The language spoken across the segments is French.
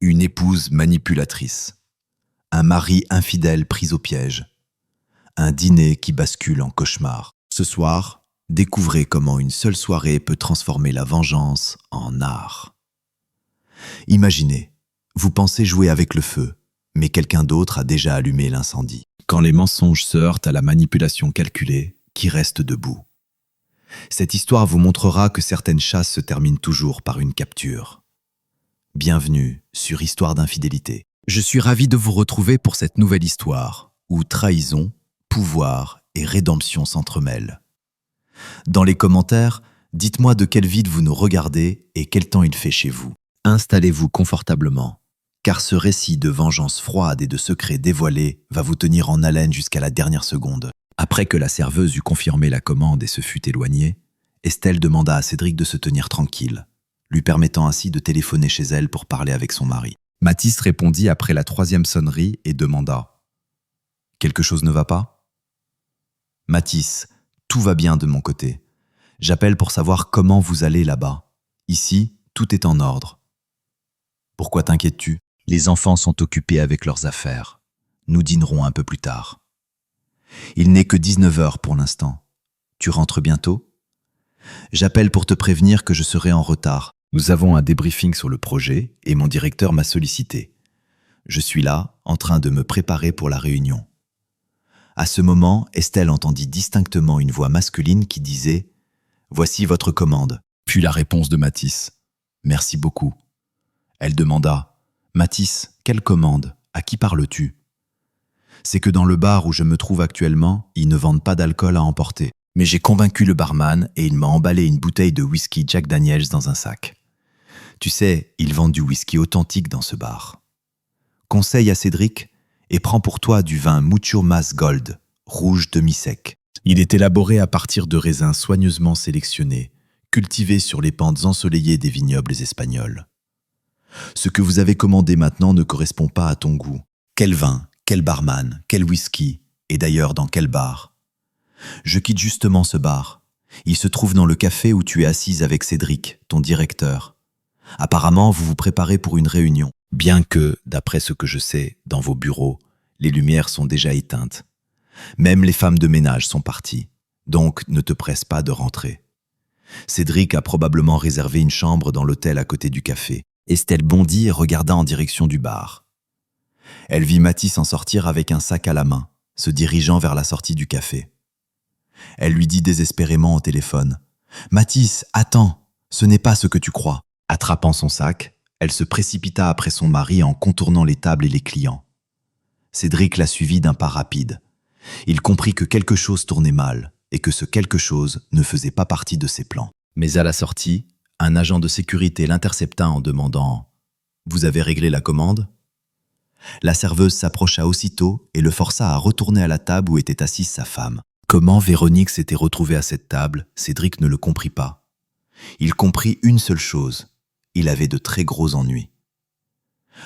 Une épouse manipulatrice. Un mari infidèle pris au piège. Un dîner qui bascule en cauchemar. Ce soir, découvrez comment une seule soirée peut transformer la vengeance en art. Imaginez, vous pensez jouer avec le feu, mais quelqu'un d'autre a déjà allumé l'incendie. Quand les mensonges se heurtent à la manipulation calculée, qui reste debout? Cette histoire vous montrera que certaines chasses se terminent toujours par une capture. Bienvenue sur Histoire d'infidélité. Je suis ravi de vous retrouver pour cette nouvelle histoire, où trahison, pouvoir et rédemption s'entremêlent. Dans les commentaires, dites-moi de quelle ville vous nous regardez et quel temps il fait chez vous. Installez-vous confortablement, car ce récit de vengeance froide et de secrets dévoilés va vous tenir en haleine jusqu'à la dernière seconde. Après que la serveuse eut confirmé la commande et se fut éloignée, Estelle demanda à Cédric de se tenir tranquille, lui permettant ainsi de téléphoner chez elle pour parler avec son mari. Mathis répondit après la 3e sonnerie et demanda « Quelque chose ne va pas ?» « Mathis, tout va bien de mon côté. J'appelle pour savoir comment vous allez là-bas. Ici, tout est en ordre. » « Pourquoi t'inquiètes-tu ? Les enfants sont occupés avec leurs affaires. Nous dînerons un peu plus tard. » « Il n'est que 19h pour l'instant. Tu rentres bientôt ? J'appelle pour te prévenir que je serai en retard. Nous avons un débriefing sur le projet et mon directeur m'a sollicité. Je suis là, en train de me préparer pour la réunion. » À ce moment, Estelle entendit distinctement une voix masculine qui disait « Voici votre commande. » Puis la réponse de Mathis « Merci beaucoup. » Elle demanda « Mathis, quelle commande ? À qui parles-tu ? » « C'est que dans le bar où je me trouve actuellement, ils ne vendent pas d'alcool à emporter. Mais j'ai convaincu le barman et il m'a emballé une bouteille de whisky Jack Daniels dans un sac. Tu sais, ils vendent du whisky authentique dans ce bar. Conseille à Cédric et prends pour toi du vin Mucho Mas Gold, rouge demi-sec. Il est élaboré à partir de raisins soigneusement sélectionnés, cultivés sur les pentes ensoleillées des vignobles espagnols. Ce que vous avez commandé maintenant ne correspond pas à ton goût. Quel vin ? Quel barman, quel whisky, et d'ailleurs dans quel bar? Je quitte justement ce bar. Il se trouve dans le café où tu es assise avec Cédric, ton directeur. Apparemment, vous vous préparez pour une réunion, bien que, d'après ce que je sais, dans vos bureaux, les lumières sont déjà éteintes. Même les femmes de ménage sont parties, donc ne te presse pas de rentrer. Cédric a probablement réservé une chambre dans l'hôtel à côté du café. Estelle bondit et regarda en direction du bar. Elle vit Mathis en sortir avec un sac à la main, se dirigeant vers la sortie du café. Elle lui dit désespérément au téléphone « Mathis, attends, ce n'est pas ce que tu crois. » Attrapant son sac, elle se précipita après son mari en contournant les tables et les clients. Cédric la suivit d'un pas rapide. Il comprit que quelque chose tournait mal et que ce quelque chose ne faisait pas partie de ses plans. Mais à la sortie, un agent de sécurité l'intercepta en demandant « Vous avez réglé la commande ?» La serveuse s'approcha aussitôt et le força à retourner à la table où était assise sa femme. Comment Véronique s'était retrouvée à cette table, Cédric ne le comprit pas. Il comprit une seule chose, il avait de très gros ennuis.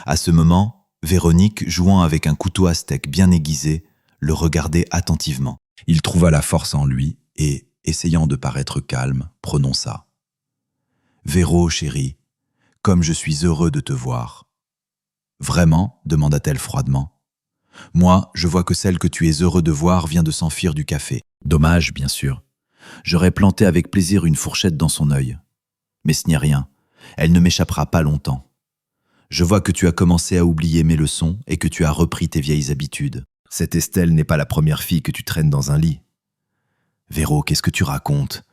À ce moment, Véronique, jouant avec un couteau à steak bien aiguisé, le regardait attentivement. Il trouva la force en lui et, essayant de paraître calme, prononça « Véro, chérie, comme je suis heureux de te voir. » « Vraiment ?» demanda-t-elle froidement. « Moi, je vois que celle que tu es heureux de voir vient de s'enfuir du café. Dommage, bien sûr. J'aurais planté avec plaisir une fourchette dans son œil. Mais ce n'est rien. Elle ne m'échappera pas longtemps. Je vois que tu as commencé à oublier mes leçons et que tu as repris tes vieilles habitudes. Cette Estelle n'est pas la première fille que tu traînes dans un lit. Véro, qu'est-ce que tu racontes?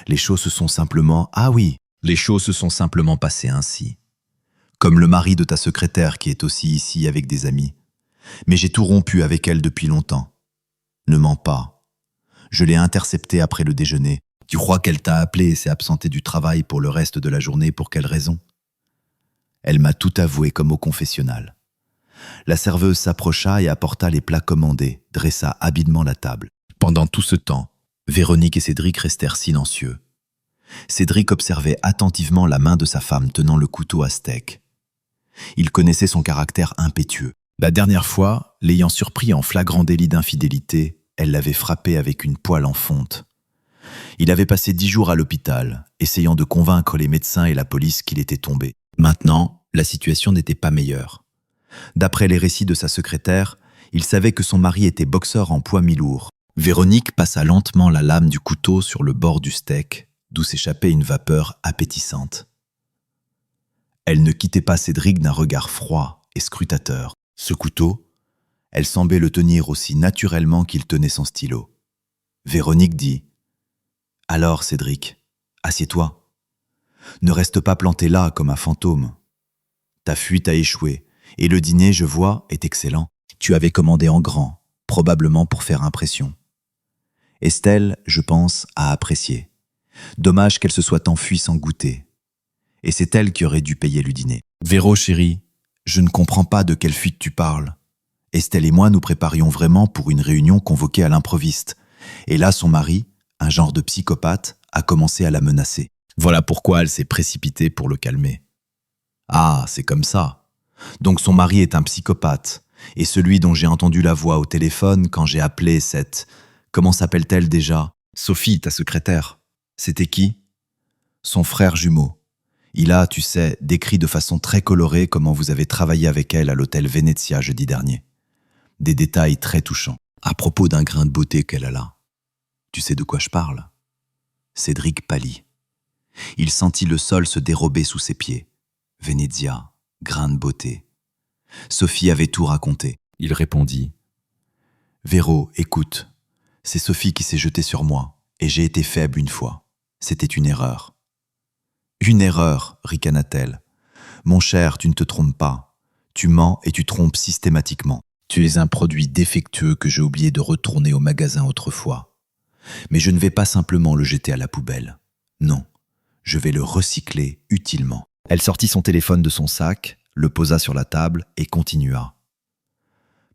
Les choses se sont simplement... Ah oui, les choses se sont simplement passées ainsi. Comme le mari de ta secrétaire qui est aussi ici avec des amis. Mais j'ai tout rompu avec elle depuis longtemps. Ne mens pas. Je l'ai interceptée après le déjeuner. Tu crois qu'elle t'a appelé et s'est absentée du travail pour le reste de la journée pour quelle raison? Elle m'a tout avoué comme au confessionnal. La serveuse s'approcha et apporta les plats commandés, dressa habilement la table. Pendant tout ce temps, Véronique et Cédric restèrent silencieux. Cédric observait attentivement la main de sa femme tenant le couteau à steak. Il connaissait son caractère impétueux. La dernière fois, l'ayant surpris en flagrant délit d'infidélité, elle l'avait frappé avec une poêle en fonte. Il avait passé 10 jours à l'hôpital, essayant de convaincre les médecins et la police qu'il était tombé. Maintenant, La situation n'était pas meilleure. D'après les récits de sa secrétaire, il savait que son mari était boxeur en poids mi-lourd. Véronique passa lentement la lame du couteau sur le bord du steak, d'où s'échappait une vapeur appétissante. Elle ne quittait pas Cédric d'un regard froid et scrutateur. Ce couteau, elle semblait le tenir aussi naturellement qu'il tenait son stylo. Véronique dit « Alors, Cédric, assieds-toi. Ne reste pas planté là comme un fantôme. Ta fuite a échoué, et le dîner, je vois, est excellent. Tu avais commandé en grand, probablement pour faire impression. Estelle, je pense, a apprécié. Dommage qu'elle se soit enfuie sans goûter. Et c'est elle qui aurait dû payer le dîner. Véro, chérie, je ne comprends pas de quelle fuite tu parles. Estelle et moi nous préparions vraiment pour une réunion convoquée à l'improviste. Et là, son mari, un genre de psychopathe, a commencé à la menacer. Voilà pourquoi elle s'est précipitée pour le calmer. Ah, c'est comme ça. Donc son mari est un psychopathe. Et celui dont j'ai entendu la voix au téléphone quand j'ai appelé cette... Comment s'appelle-t-elle déjà? Sophie, ta secrétaire. C'était qui? Son frère jumeau. Il a, tu sais, décrit de façon très colorée comment vous avez travaillé avec elle à l'hôtel Venezia jeudi dernier. Des détails très touchants. À propos d'un grain de beauté qu'elle a là. Tu sais de quoi je parle? Cédric pâlit. Il sentit le sol se dérober sous ses pieds. Venezia, grain de beauté. Sophie avait tout raconté. Il répondit. Véro, écoute. C'est Sophie qui s'est jetée sur moi, et j'ai été faible une fois. C'était une erreur. Une erreur, ricana-t-elle. Mon cher, tu ne te trompes pas. Tu mens et tu trompes systématiquement. Tu es un produit défectueux que j'ai oublié de retourner au magasin autrefois. Mais je ne vais pas simplement le jeter à la poubelle. Non, je vais le recycler utilement. Elle sortit son téléphone de son sac, le posa sur la table et continua.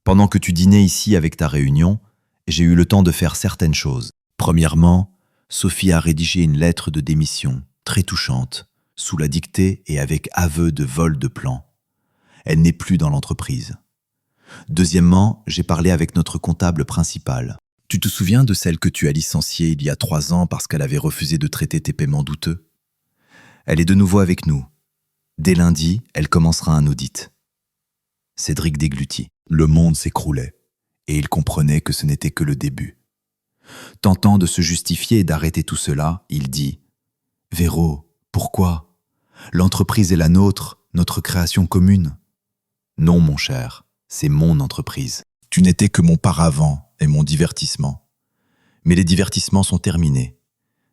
Pendant que tu dînais ici avec ta réunion, j'ai eu le temps de faire certaines choses. Premièrement, Sophie a rédigé une lettre de démission, très touchante, sous la dictée et avec aveu de vol de plan. Elle n'est plus dans l'entreprise. Deuxièmement, j'ai parlé avec notre comptable principal. Tu te souviens de celle que tu as licenciée il y a 3 ans parce qu'elle avait refusé de traiter tes paiements douteux? Elle est de nouveau avec nous. Dès lundi, elle commencera un audit. Cédric déglutit. Le monde s'écroulait, et il comprenait que ce n'était que le début. Tentant de se justifier et d'arrêter tout cela, il dit « Véro, pourquoi? L'entreprise est la nôtre, notre création commune. » Non, mon cher, c'est mon entreprise. Tu n'étais que mon paravent et mon divertissement. Mais les divertissements sont terminés.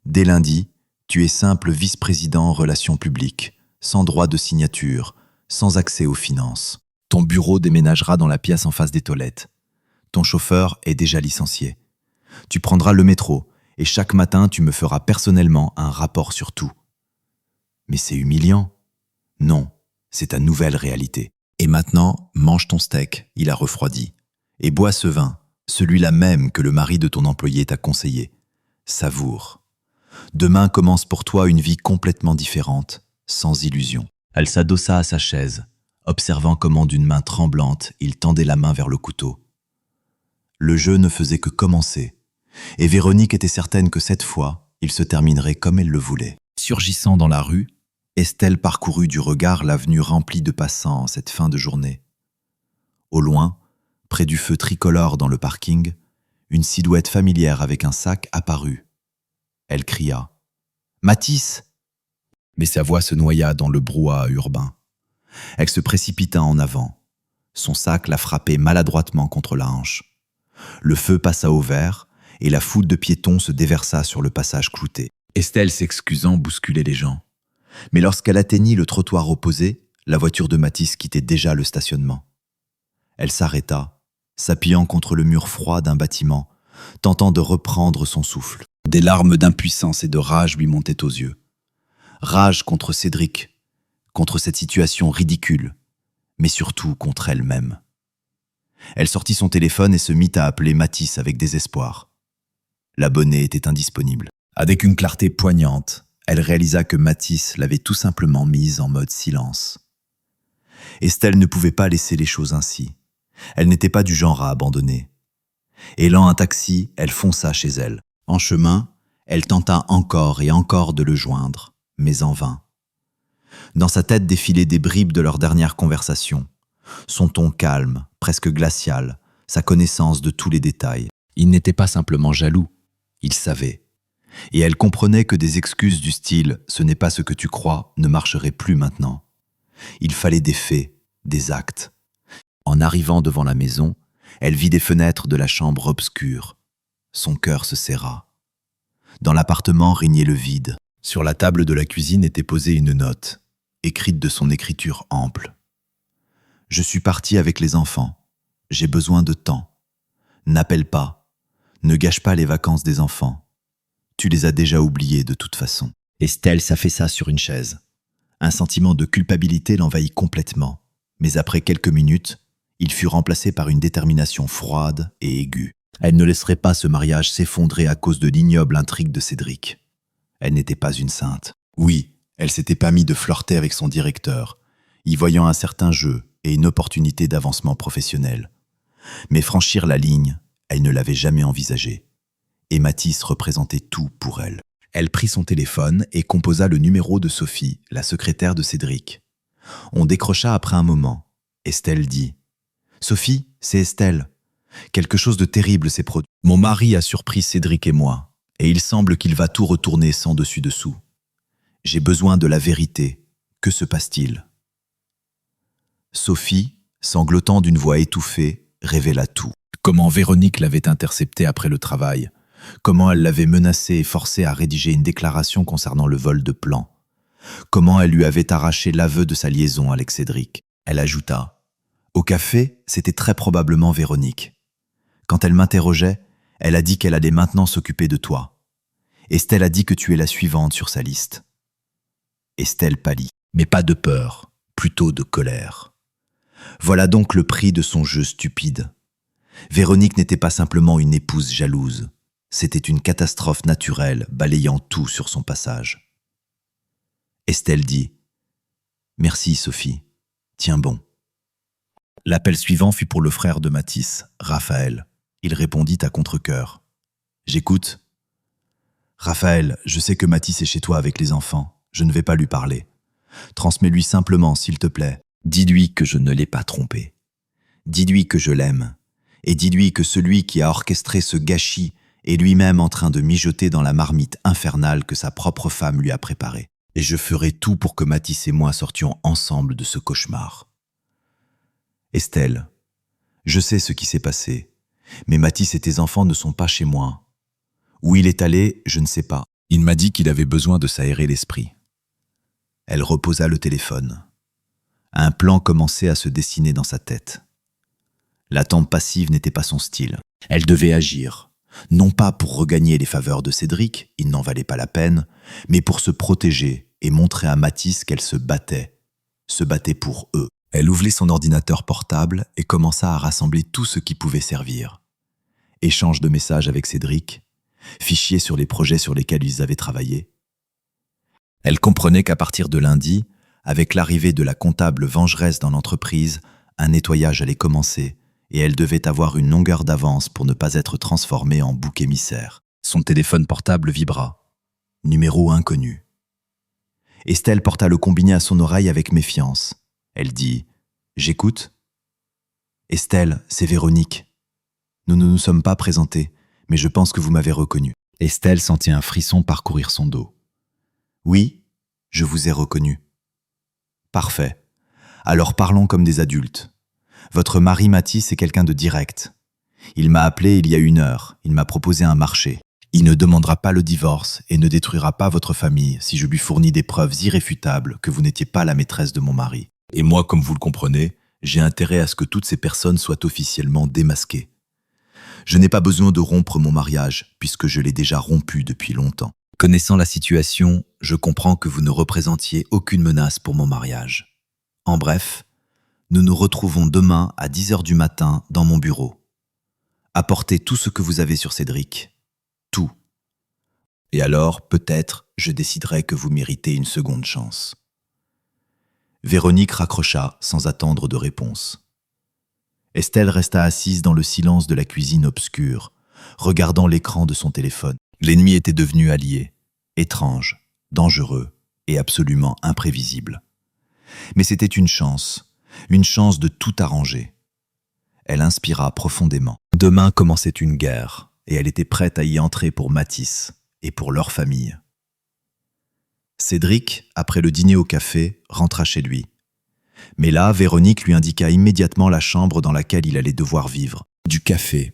Dès lundi, tu es simple vice-président en relations publiques, sans droit de signature, sans accès aux finances. Ton bureau déménagera dans la pièce en face des toilettes. Ton chauffeur est déjà licencié. Tu prendras le métro et chaque matin tu me feras personnellement un rapport sur tout. Mais c'est humiliant. Non, c'est ta nouvelle réalité. Et maintenant, mange ton steak, il a refroidi. Et bois ce vin, celui-là même que le mari de ton employé t'a conseillé. Savoure. Demain commence pour toi une vie complètement différente, sans illusion. Elle s'adossa à sa chaise, observant comment d'une main tremblante, il tendait la main vers le couteau. Le jeu ne faisait que commencer, et Véronique était certaine que cette fois, il se terminerait comme elle le voulait. Surgissant dans la rue, Estelle parcourut du regard l'avenue remplie de passants en cette fin de journée. Au loin, près du feu tricolore dans le parking, une silhouette familière avec un sac apparut. Elle cria « Mathis !» Mais sa voix se noya dans le brouhaha urbain. Elle se précipita en avant. Son sac la frappait maladroitement contre la hanche. Le feu passa au vert et la foule de piétons se déversa sur le passage clouté. Estelle, s'excusant, bousculait les gens. Mais lorsqu'elle atteignit le trottoir opposé, la voiture de Mathis quittait déjà le stationnement. Elle s'arrêta, s'appuyant contre le mur froid d'un bâtiment, tentant de reprendre son souffle. Des larmes d'impuissance et de rage lui montaient aux yeux. Rage contre Cédric, contre cette situation ridicule, mais surtout contre elle-même. Elle sortit son téléphone et se mit à appeler Mathis avec désespoir. L'abonné était indisponible. Avec une clarté poignante, elle réalisa que Mathis l'avait tout simplement mise en mode silence. Estelle ne pouvait pas laisser les choses ainsi. Elle n'était pas du genre à abandonner. Élant un taxi, elle fonça chez elle. En chemin, elle tenta encore et encore de le joindre, mais en vain. Dans sa tête défilaient des bribes de leur dernière conversation. Son ton calme, presque glacial, sa connaissance de tous les détails. Il n'était pas simplement jaloux, il savait. Et elle comprenait que des excuses du style « ce n'est pas ce que tu crois » ne marcheraient plus maintenant. Il fallait des faits, des actes. En arrivant devant la maison, elle vit des fenêtres de la chambre obscure. Son cœur se serra. Dans l'appartement régnait le vide. Sur la table de la cuisine était posée une note, écrite de son écriture ample. « Je suis partie avec les enfants. J'ai besoin de temps. N'appelle pas. Ne gâche pas les vacances des enfants. Tu les as déjà oubliés de toute façon. » Estelle s'affaissa sur une chaise. Un sentiment de culpabilité l'envahit complètement. Mais après quelques minutes, il fut remplacé par une détermination froide et aiguë. Elle ne laisserait pas ce mariage s'effondrer à cause de l'ignoble intrigue de Cédric. Elle n'était pas une sainte. Oui, elle s'était pas mise de flirter avec son directeur, y voyant un certain jeu et une opportunité d'avancement professionnel. Mais franchir la ligne, elle ne l'avait jamais envisagé. Et Mathis représentait tout pour elle. Elle prit son téléphone et composa le numéro de Sophie, la secrétaire de Cédric. On décrocha après un moment. Estelle dit « Sophie, c'est Estelle. Quelque chose de terrible s'est produit. Mon mari a surpris Cédric et moi, et il semble qu'il va tout retourner sans dessus-dessous. J'ai besoin de la vérité. Que se passe-t-il » Sophie, sanglotant d'une voix étouffée, révéla tout. Comment Véronique l'avait interceptée après le travail, comment elle l'avait menacée et forcée à rédiger une déclaration concernant le vol de plans, comment elle lui avait arraché l'aveu de sa liaison avec Cédric. Elle ajouta « Au café, c'était très probablement Véronique. Quand elle m'interrogeait, elle a dit qu'elle allait maintenant s'occuper de toi. Estelle a dit que tu es la suivante sur sa liste. » Estelle pâlit, mais pas de peur, plutôt de colère. Voilà donc le prix de son jeu stupide. Véronique n'était pas simplement une épouse jalouse, c'était une catastrophe naturelle balayant tout sur son passage. Estelle dit « Merci Sophie, tiens bon. » L'appel suivant fut pour le frère de Mathis, Raphaël. Il répondit à contre-cœur. « J'écoute. »« Raphaël, je sais que Mathis est chez toi avec les enfants. Je ne vais pas lui parler. Transmets-lui simplement, s'il te plaît. Dis-lui que je ne l'ai pas trompé. Dis-lui que je l'aime. Et dis-lui que celui qui a orchestré ce gâchis est lui-même en train de mijoter dans la marmite infernale que sa propre femme lui a préparée. Et je ferai tout pour que Mathis et moi sortions ensemble de ce cauchemar. Estelle, je sais ce qui s'est passé, mais Mathis et tes enfants ne sont pas chez moi. Où il est allé, je ne sais pas. Il m'a dit qu'il avait besoin de s'aérer l'esprit. » Elle reposa le téléphone. Un plan commençait à se dessiner dans sa tête. L'attente passive n'était pas son style. Elle devait agir, non pas pour regagner les faveurs de Cédric, il n'en valait pas la peine, mais pour se protéger et montrer à Mathis qu'elle se battait pour eux. Elle ouvrit son ordinateur portable et commença à rassembler tout ce qui pouvait servir. Échange de messages avec Cédric, fichiers sur les projets sur lesquels ils avaient travaillé. Elle comprenait qu'à partir de lundi, avec l'arrivée de la comptable vengeresse dans l'entreprise, un nettoyage allait commencer et elle devait avoir une longueur d'avance pour ne pas être transformée en bouc émissaire. Son téléphone portable vibra. Numéro inconnu. Estelle porta le combiné à son oreille avec méfiance. Elle dit « J'écoute ?»« Estelle, c'est Véronique. Nous ne nous sommes pas présentés, mais je pense que vous m'avez reconnu. » Estelle sentit un frisson parcourir son dos. « Oui, je vous ai reconnu. »« Parfait. Alors parlons comme des adultes. Votre mari Mathis est quelqu'un de direct. Il m'a appelé il y a 1 heure, il m'a proposé un marché. Il ne demandera pas le divorce et ne détruira pas votre famille si je lui fournis des preuves irréfutables que vous n'étiez pas la maîtresse de mon mari. Et moi, comme vous le comprenez, j'ai intérêt à ce que toutes ces personnes soient officiellement démasquées. Je n'ai pas besoin de rompre mon mariage, puisque je l'ai déjà rompu depuis longtemps. Connaissant la situation, je comprends que vous ne représentiez aucune menace pour mon mariage. En bref, nous nous retrouvons demain à 10h du matin dans mon bureau. Apportez tout ce que vous avez sur Cédric. Tout. Et alors, peut-être, je déciderai que vous méritez une seconde chance. » Véronique raccrocha sans attendre de réponse. Estelle resta assise dans le silence de la cuisine obscure, regardant l'écran de son téléphone. L'ennemi était devenu allié, étrange, dangereux et absolument imprévisible. Mais c'était une chance de tout arranger. Elle inspira profondément. Demain commençait une guerre, et elle était prête à y entrer pour Mathis et pour leur famille. Cédric, après le dîner au café, rentra chez lui. Mais là, Véronique lui indiqua immédiatement la chambre dans laquelle il allait devoir vivre. Du café.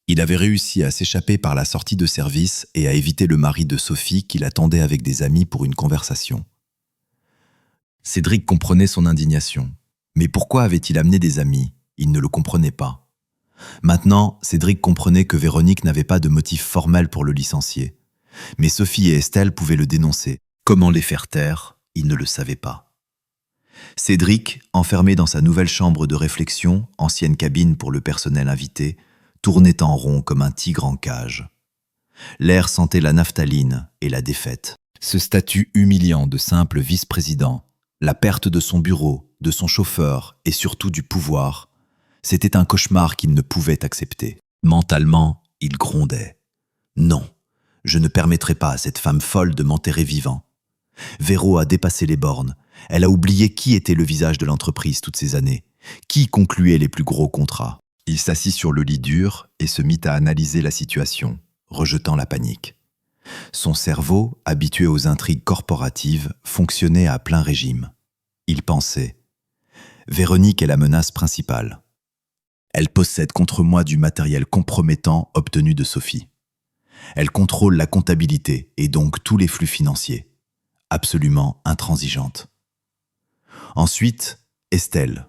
Il avait réussi à s'échapper par la sortie de service et à éviter le mari de Sophie qui l'attendait avec des amis pour une conversation. Cédric comprenait son indignation. Mais pourquoi avait-il amené des amis ? Il ne le comprenait pas. Maintenant, Cédric comprenait que Véronique n'avait pas de motif formel pour le licencier. Mais Sophie et Estelle pouvaient le dénoncer. Comment les faire taire ? Il ne le savait pas. Cédric, enfermé dans sa nouvelle chambre de réflexion, ancienne cabine pour le personnel invité, tournait en rond comme un tigre en cage. L'air sentait la naphtaline et la défaite. Ce statut humiliant de simple vice-président, la perte de son bureau, de son chauffeur et surtout du pouvoir, c'était un cauchemar qu'il ne pouvait accepter. Mentalement, il grondait. Non, je ne permettrai pas à cette femme folle de m'enterrer vivant. Véro a dépassé les bornes. Elle a oublié qui était le visage de l'entreprise toutes ces années, qui concluait les plus gros contrats. Il s'assit sur le lit dur et se mit à analyser la situation, rejetant la panique. Son cerveau, habitué aux intrigues corporatives, fonctionnait à plein régime. Il pensait « Véronique est la menace principale. Elle possède contre moi du matériel compromettant obtenu de Sophie. Elle contrôle la comptabilité et donc tous les flux financiers. Absolument intransigeante. Ensuite, Estelle.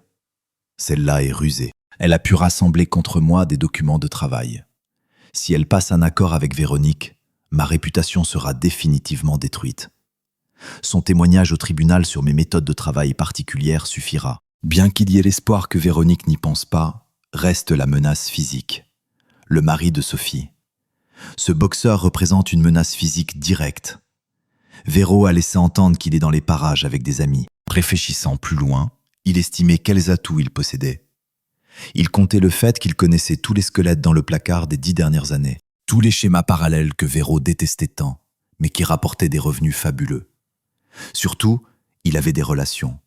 Celle-là est rusée. Elle a pu rassembler contre moi des documents de travail. Si elle passe un accord avec Véronique, ma réputation sera définitivement détruite. Son témoignage au tribunal sur mes méthodes de travail particulières suffira. Bien qu'il y ait l'espoir que Véronique n'y pense pas, reste la menace physique. Le mari de Sophie. Ce boxeur représente une menace physique directe. Véro a laissé entendre qu'il est dans les parages avec des amis. Réfléchissant plus loin, il estimait quels atouts il possédait. Il comptait le fait qu'il connaissait tous les squelettes dans le placard des 10 dernières années. Tous les schémas parallèles que Véro détestait tant, mais qui rapportaient des revenus fabuleux. Surtout, il avait des relations.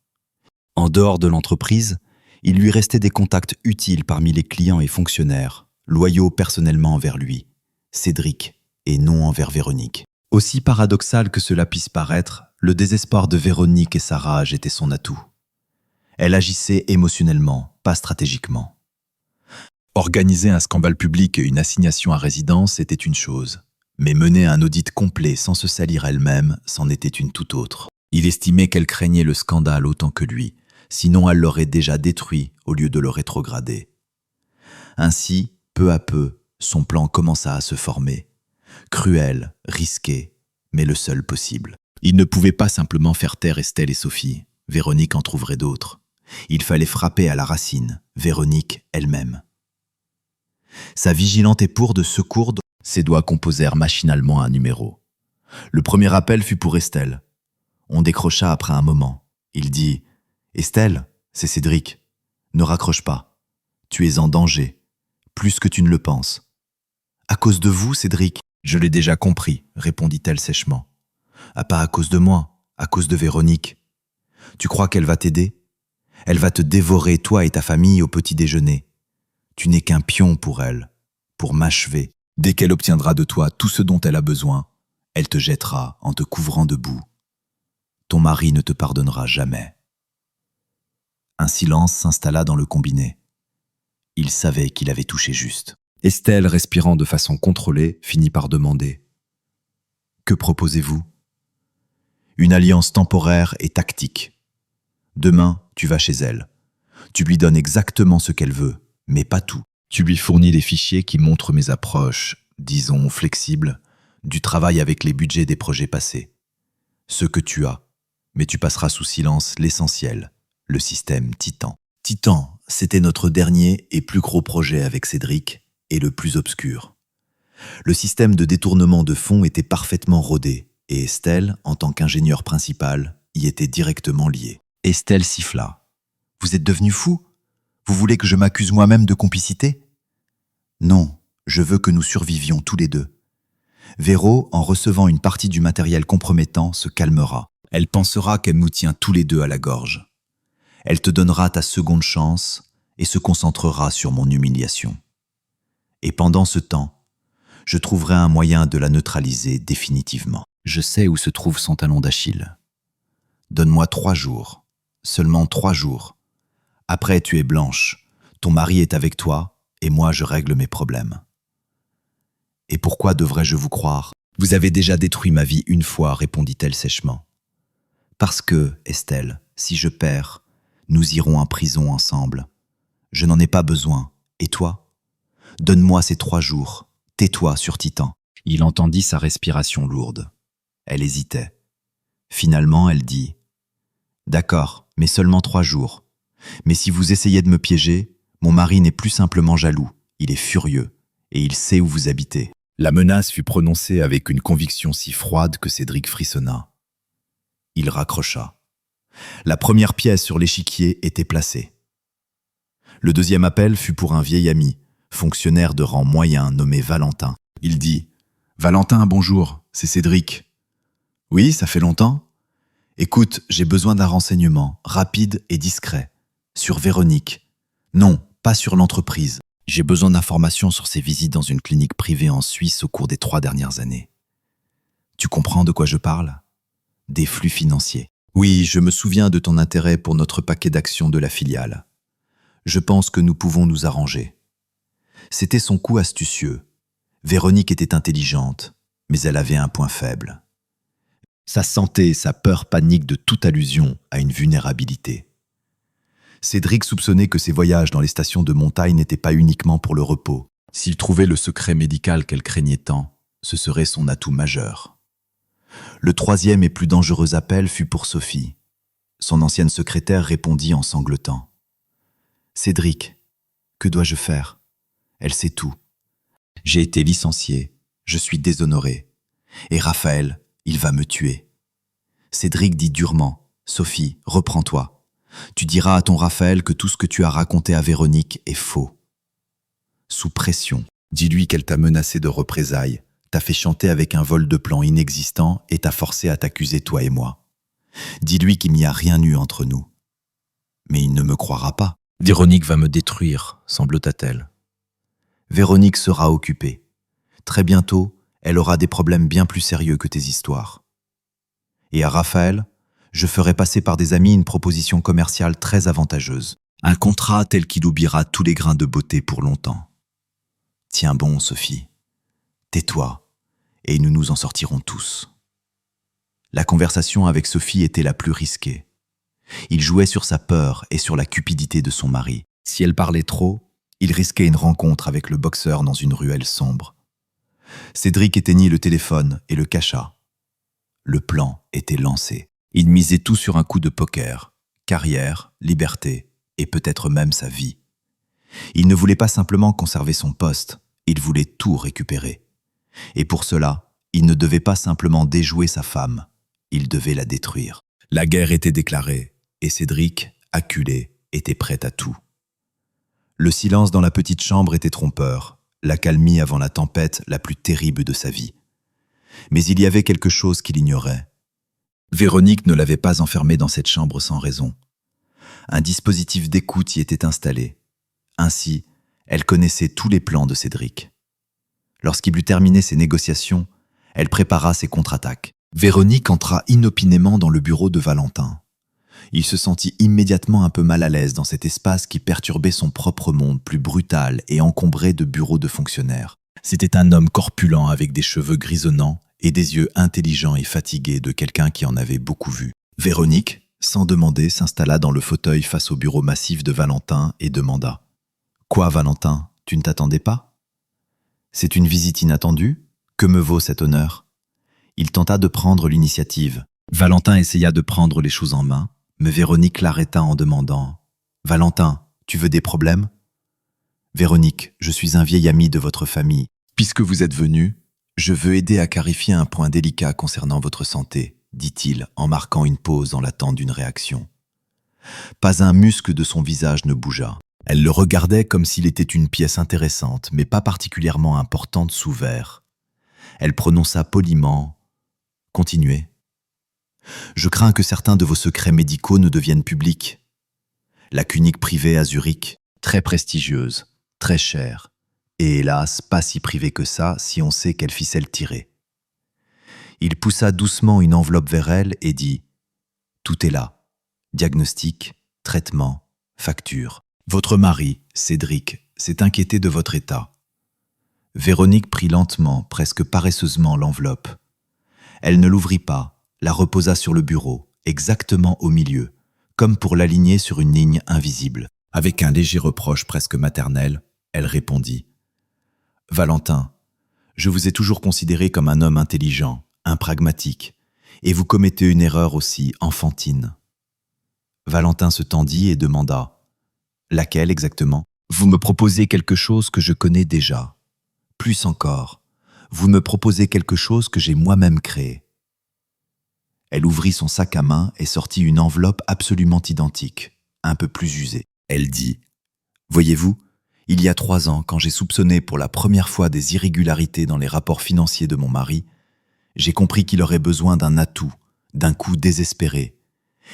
En dehors de l'entreprise, il lui restait des contacts utiles parmi les clients et fonctionnaires, loyaux personnellement envers lui, Cédric, et non envers Véronique. Aussi paradoxal que cela puisse paraître, le désespoir de Véronique et sa rage étaient son atout. Elle agissait émotionnellement, pas stratégiquement. Organiser un scandale public et une assignation à résidence était une chose, mais mener un audit complet sans se salir elle-même, c'en était une toute autre. Il estimait qu'elle craignait le scandale autant que lui, sinon elle l'aurait déjà détruit au lieu de le rétrograder. Ainsi, peu à peu, son plan commença à se former. Cruel, risqué, mais le seul possible. Il ne pouvait pas simplement faire taire Estelle et Sophie. Véronique en trouverait d'autres. Il fallait frapper à la racine, Véronique elle-même. Sa vigilante épouse de secours, ses doigts composèrent machinalement un numéro. Le premier appel fut pour Estelle. On décrocha après un moment. Il dit « Estelle, c'est Cédric. Ne raccroche pas. Tu es en danger, plus que tu ne le penses. »« À cause de vous, Cédric ?»« Je l'ai déjà compris, » répondit-elle sèchement. « Ah, pas à cause de moi, à cause de Véronique. Tu crois qu'elle va t'aider ? Elle va te dévorer, toi et ta famille, au petit déjeuner. Tu n'es qu'un pion pour elle, pour m'achever. Dès qu'elle obtiendra de toi tout ce dont elle a besoin, elle te jettera en te couvrant de boue. Ton mari ne te pardonnera jamais. » Un silence s'installa dans le combiné. Il savait qu'il avait touché juste. Estelle, respirant de façon contrôlée, finit par demander « Que proposez-vous ? » « Une alliance temporaire et tactique. Demain, tu vas chez elle. Tu lui donnes exactement ce qu'elle veut, mais pas tout. Tu lui fournis les fichiers qui montrent mes approches, disons flexibles, du travail avec les budgets des projets passés. Ce que tu as, mais tu passeras sous silence l'essentiel, le système Titan. Titan, c'était notre dernier et plus gros projet avec Cédric, et le plus obscur. Le système de détournement de fonds était parfaitement rodé, et Estelle, en tant qu'ingénieure principale, y était directement liée. Estelle siffla. « Vous êtes devenu fou ? Vous voulez que je m'accuse moi-même de complicité ? » ?»« Non, je veux que nous survivions tous les deux. Véro, en recevant une partie du matériel compromettant, se calmera. Elle pensera qu'elle nous tient tous les deux à la gorge. Elle te donnera ta seconde chance et se concentrera sur mon humiliation. Et pendant ce temps, je trouverai un moyen de la neutraliser définitivement. Je sais où se trouve son talon d'Achille. Donne-moi 3 jours, seulement 3 jours. Après, tu es blanche, ton mari est avec toi, et moi je règle mes problèmes. Et pourquoi devrais-je vous croire? Vous avez déjà détruit ma vie une fois, répondit-elle sèchement. Parce que, Estelle, si je perds, nous irons en prison ensemble. Je n'en ai pas besoin. Et toi? Donne-moi ces 3 jours. Tais-toi sur Titan. Il entendit sa respiration lourde. Elle hésitait. Finalement, elle dit « D'accord, mais seulement 3 jours. Mais si vous essayez de me piéger, mon mari n'est plus simplement jaloux, il est furieux, et il sait où vous habitez. » La menace fut prononcée avec une conviction si froide que Cédric frissonna. Il raccrocha. La première pièce sur l'échiquier était placée. Le deuxième appel fut pour un vieil ami, fonctionnaire de rang moyen nommé Valentin. Il dit « Valentin, bonjour, c'est Cédric. »« Oui, ça fait longtemps. Écoute, j'ai besoin d'un renseignement, rapide et discret. Sur Véronique. Non, pas sur l'entreprise. J'ai besoin d'informations sur ses visites dans une clinique privée en Suisse au cours des 3 dernières années. Tu comprends de quoi je parle? Des flux financiers. Oui, je me souviens de ton intérêt pour notre paquet d'actions de la filiale. Je pense que nous pouvons nous arranger. » C'était son coup astucieux. Véronique était intelligente, mais elle avait un point faible. Sa santé et sa peur panique de toute allusion à une vulnérabilité. Cédric soupçonnait que ses voyages dans les stations de montagne n'étaient pas uniquement pour le repos. S'il trouvait le secret médical qu'elle craignait tant, ce serait son atout majeur. Le 3e et plus dangereux appel fut pour Sophie. Son ancienne secrétaire répondit en sanglotant. « Cédric, que dois-je faire? Elle sait tout. J'ai été licencié, je suis déshonoré. Et Raphaël, il va me tuer. » Cédric dit durement, « Sophie, reprends-toi. Tu diras à ton Raphaël que tout ce que tu as raconté à Véronique est faux. » Sous pression, dis-lui qu'elle t'a menacé de représailles, t'a fait chanter avec un vol de plan inexistant et t'a forcé à t'accuser toi et moi. Dis-lui qu'il n'y a rien eu entre nous. Mais il ne me croira pas. Véronique va me détruire, semblota-t-elle. Véronique sera occupée. Très bientôt, elle aura des problèmes bien plus sérieux que tes histoires. Et à Raphaël, je ferai passer par des amis une proposition commerciale très avantageuse. Un contrat tel qu'il oubliera tous les grains de beauté pour longtemps. Tiens bon, Sophie. Tais-toi, et nous nous en sortirons tous. La conversation avec Sophie était la plus risquée. Il jouait sur sa peur et sur la cupidité de son mari. Si elle parlait trop, il risquait une rencontre avec le boxeur dans une ruelle sombre. Cédric éteignit le téléphone et le cacha. Le plan était lancé. Il misait tout sur un coup de poker, carrière, liberté et peut-être même sa vie. Il ne voulait pas simplement conserver son poste, il voulait tout récupérer. Et pour cela, il ne devait pas simplement déjouer sa femme, il devait la détruire. La guerre était déclarée, et Cédric, acculé, était prêt à tout. Le silence dans la petite chambre était trompeur, l'accalmie avant la tempête la plus terrible de sa vie. Mais il y avait quelque chose qu'il ignorait. Véronique ne l'avait pas enfermé dans cette chambre sans raison. Un dispositif d'écoute y était installé. Ainsi, elle connaissait tous les plans de Cédric. Lorsqu'il eut terminé ses négociations, elle prépara ses contre-attaques. Véronique entra inopinément dans le bureau de Valentin. Il se sentit immédiatement un peu mal à l'aise dans cet espace qui perturbait son propre monde plus brutal et encombré de bureaux de fonctionnaires. C'était un homme corpulent avec des cheveux grisonnants et des yeux intelligents et fatigués de quelqu'un qui en avait beaucoup vu. Véronique, sans demander, s'installa dans le fauteuil face au bureau massif de Valentin et demanda « Quoi, Valentin, tu ne t'attendais pas ? C'est une visite inattendue ? Que me vaut cet honneur ?» Il tenta de prendre l'initiative. Valentin essaya de prendre les choses en main, mais Véronique l'arrêta en demandant « Valentin, tu veux des problèmes ?»« Véronique, je suis un vieil ami de votre famille. Puisque vous êtes venu, je veux aider à clarifier un point délicat concernant votre santé, dit-il en marquant une pause dans l'attente d'une réaction. Pas un muscle de son visage ne bougea. Elle le regardait comme s'il était une pièce intéressante, mais pas particulièrement importante sous verre. Elle prononça poliment « Continuez. Je crains que certains de vos secrets médicaux ne deviennent publics. La clinique privée à Zurich, très prestigieuse, très chère, et hélas, pas si privée que ça si on sait quelle ficelle tirer. Il poussa doucement une enveloppe vers elle et dit « Tout est là. Diagnostic, traitement, facture. Votre mari, Cédric, s'est inquiété de votre état. » Véronique prit lentement, presque paresseusement, l'enveloppe. Elle ne l'ouvrit pas, la reposa sur le bureau, exactement au milieu, comme pour l'aligner sur une ligne invisible. Avec un léger reproche presque maternel, elle répondit « Valentin, je vous ai toujours considéré comme un homme intelligent, un pragmatique, et vous commettez une erreur aussi enfantine. » Valentin se tendit et demanda « Laquelle exactement ? Vous me proposez quelque chose que je connais déjà. Plus encore, vous me proposez quelque chose que j'ai moi-même créé. » Elle ouvrit son sac à main et sortit une enveloppe absolument identique, un peu plus usée. Elle dit « Voyez-vous, il y a 3 ans, quand j'ai soupçonné pour la première fois des irrégularités dans les rapports financiers de mon mari, j'ai compris qu'il aurait besoin d'un atout, d'un coup désespéré,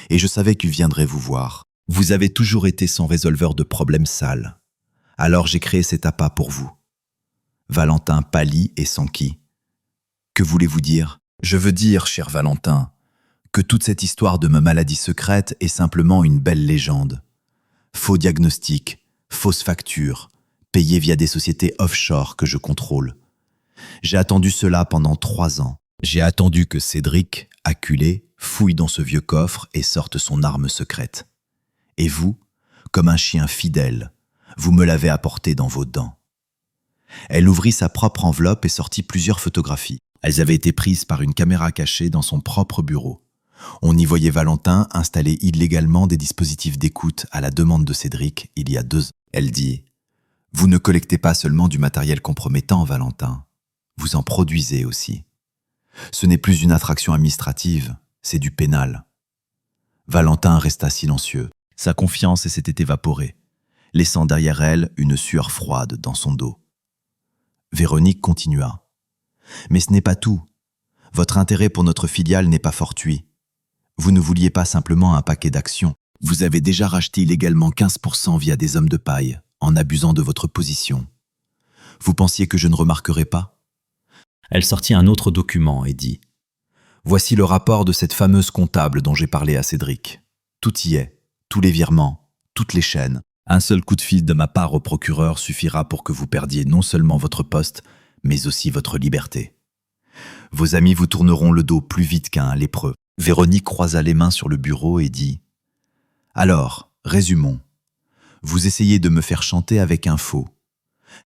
et je savais qu'il viendrait vous voir. Vous avez toujours été son résolveur de problèmes sales. Alors j'ai créé cet appât pour vous. » Valentin pâlit et s'enquit. « Que voulez-vous dire ? » « Je veux dire, cher Valentin, que toute cette histoire de ma maladie secrète est simplement une belle légende. Faux diagnostic, fausses factures, payées via des sociétés offshore que je contrôle. J'ai attendu cela pendant 3 ans. J'ai attendu que Cédric, acculé, fouille dans ce vieux coffre et sorte son arme secrète. Et vous, comme un chien fidèle, vous me l'avez apporté dans vos dents. » Elle ouvrit sa propre enveloppe et sortit plusieurs photographies. Elles avaient été prises par une caméra cachée dans son propre bureau. On y voyait Valentin installer illégalement des dispositifs d'écoute à la demande de Cédric il y a 2 ans. Elle dit « Vous ne collectez pas seulement du matériel compromettant, Valentin. Vous en produisez aussi. Ce n'est plus une attraction administrative, c'est du pénal. » Valentin resta silencieux. Sa confiance s'était évaporée, laissant derrière elle une sueur froide dans son dos. Véronique continua. « Mais ce n'est pas tout. Votre intérêt pour notre filiale n'est pas fortuit. Vous ne vouliez pas simplement un paquet d'actions. Vous avez déjà racheté illégalement 15% via des hommes de paille, en abusant de votre position. Vous pensiez que je ne remarquerais pas ? » Elle sortit un autre document et dit « Voici le rapport de cette fameuse comptable dont j'ai parlé à Cédric. Tout y est, tous les virements, toutes les chaînes. Un seul coup de fil de ma part au procureur suffira pour que vous perdiez non seulement votre poste, mais aussi votre liberté. Vos amis vous tourneront le dos plus vite qu'un lépreux. » Véronique croisa les mains sur le bureau et dit « Alors, résumons. Vous essayez de me faire chanter avec un faux,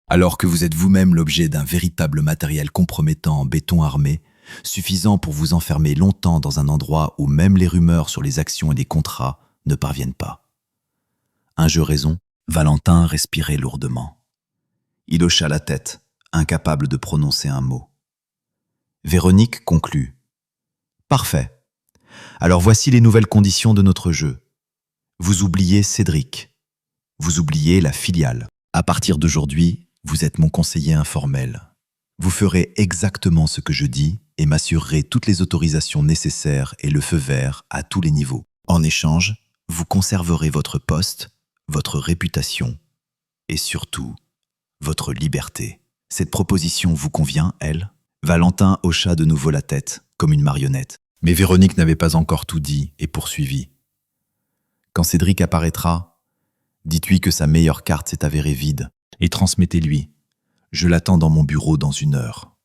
alors que vous êtes vous-même l'objet d'un véritable matériel compromettant en béton armé, suffisant pour vous enfermer longtemps dans un endroit où même les rumeurs sur les actions et les contrats ne parviennent pas. » Un jeu raison, Valentin respirait lourdement. Il hocha la tête, incapable de prononcer un mot. Véronique conclut. « Parfait. Alors voici les nouvelles conditions de notre jeu. Vous oubliez Cédric. Vous oubliez la filiale. À partir d'aujourd'hui, vous êtes mon conseiller informel. Vous ferez exactement ce que je dis et m'assurerez toutes les autorisations nécessaires et le feu vert à tous les niveaux. En échange, vous conserverez votre poste, votre réputation et surtout, votre liberté. Cette proposition vous convient, elle ? » Valentin hocha de nouveau la tête, comme une marionnette. Mais Véronique n'avait pas encore tout dit et poursuivit. « Quand Cédric apparaîtra, dites-lui que sa meilleure carte s'est avérée vide et transmettez-lui. Je l'attends dans mon bureau dans 1 heure. »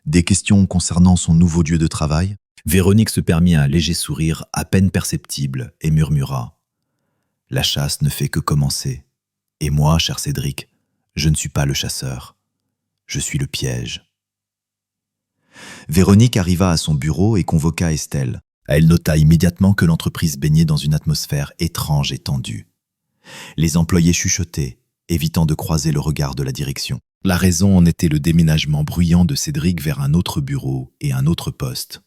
Des questions concernant son nouveau lieu de travail ? Véronique se permit un léger sourire à peine perceptible et murmura. « La chasse ne fait que commencer. Et moi, cher Cédric, je ne suis pas le chasseur. Je suis le piège. » Véronique arriva à son bureau et convoqua Estelle. Elle nota immédiatement que l'entreprise baignait dans une atmosphère étrange et tendue. Les employés chuchotaient, évitant de croiser le regard de la direction. La raison en était le déménagement bruyant de Cédric vers un autre bureau et un autre poste.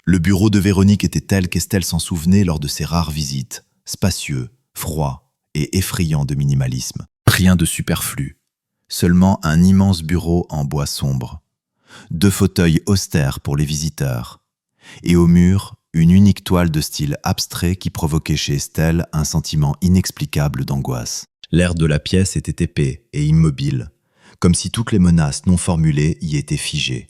Le bureau de Véronique était tel qu'Estelle s'en souvenait lors de ses rares visites, spacieux, froid et effrayant de minimalisme. Rien de superflu, seulement un immense bureau en bois sombre, 2 fauteuils austères pour les visiteurs, et au mur, Une unique toile de style abstrait qui provoquait chez Estelle un sentiment inexplicable d'angoisse. L'air de la pièce était épais et immobile, comme si toutes les menaces non formulées y étaient figées.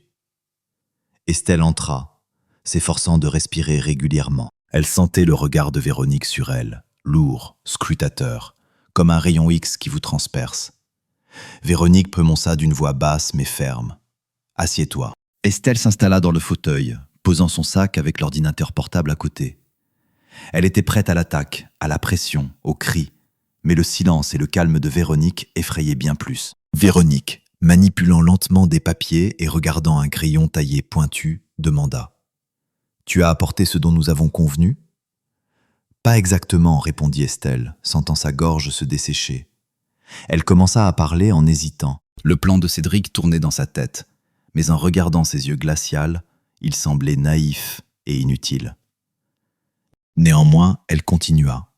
Estelle entra, s'efforçant de respirer régulièrement. Elle sentait le regard de Véronique sur elle, lourd, scrutateur, comme un rayon X qui vous transperce. Véronique prononça d'une voix basse mais ferme. « Assieds-toi ». Estelle s'installa dans le fauteuil, posant son sac avec l'ordinateur portable à côté. Elle était prête à l'attaque, à la pression, aux cris, mais le silence et le calme de Véronique effrayaient bien plus. Véronique, manipulant lentement des papiers et regardant un crayon taillé pointu, demanda « Tu as apporté ce dont nous avons convenu ?» « Pas exactement, » répondit Estelle, sentant sa gorge se dessécher. Elle commença à parler en hésitant. Le plan de Cédric tournait dans sa tête, mais en regardant ses yeux glacials, il semblait naïf et inutile. Néanmoins, elle continua.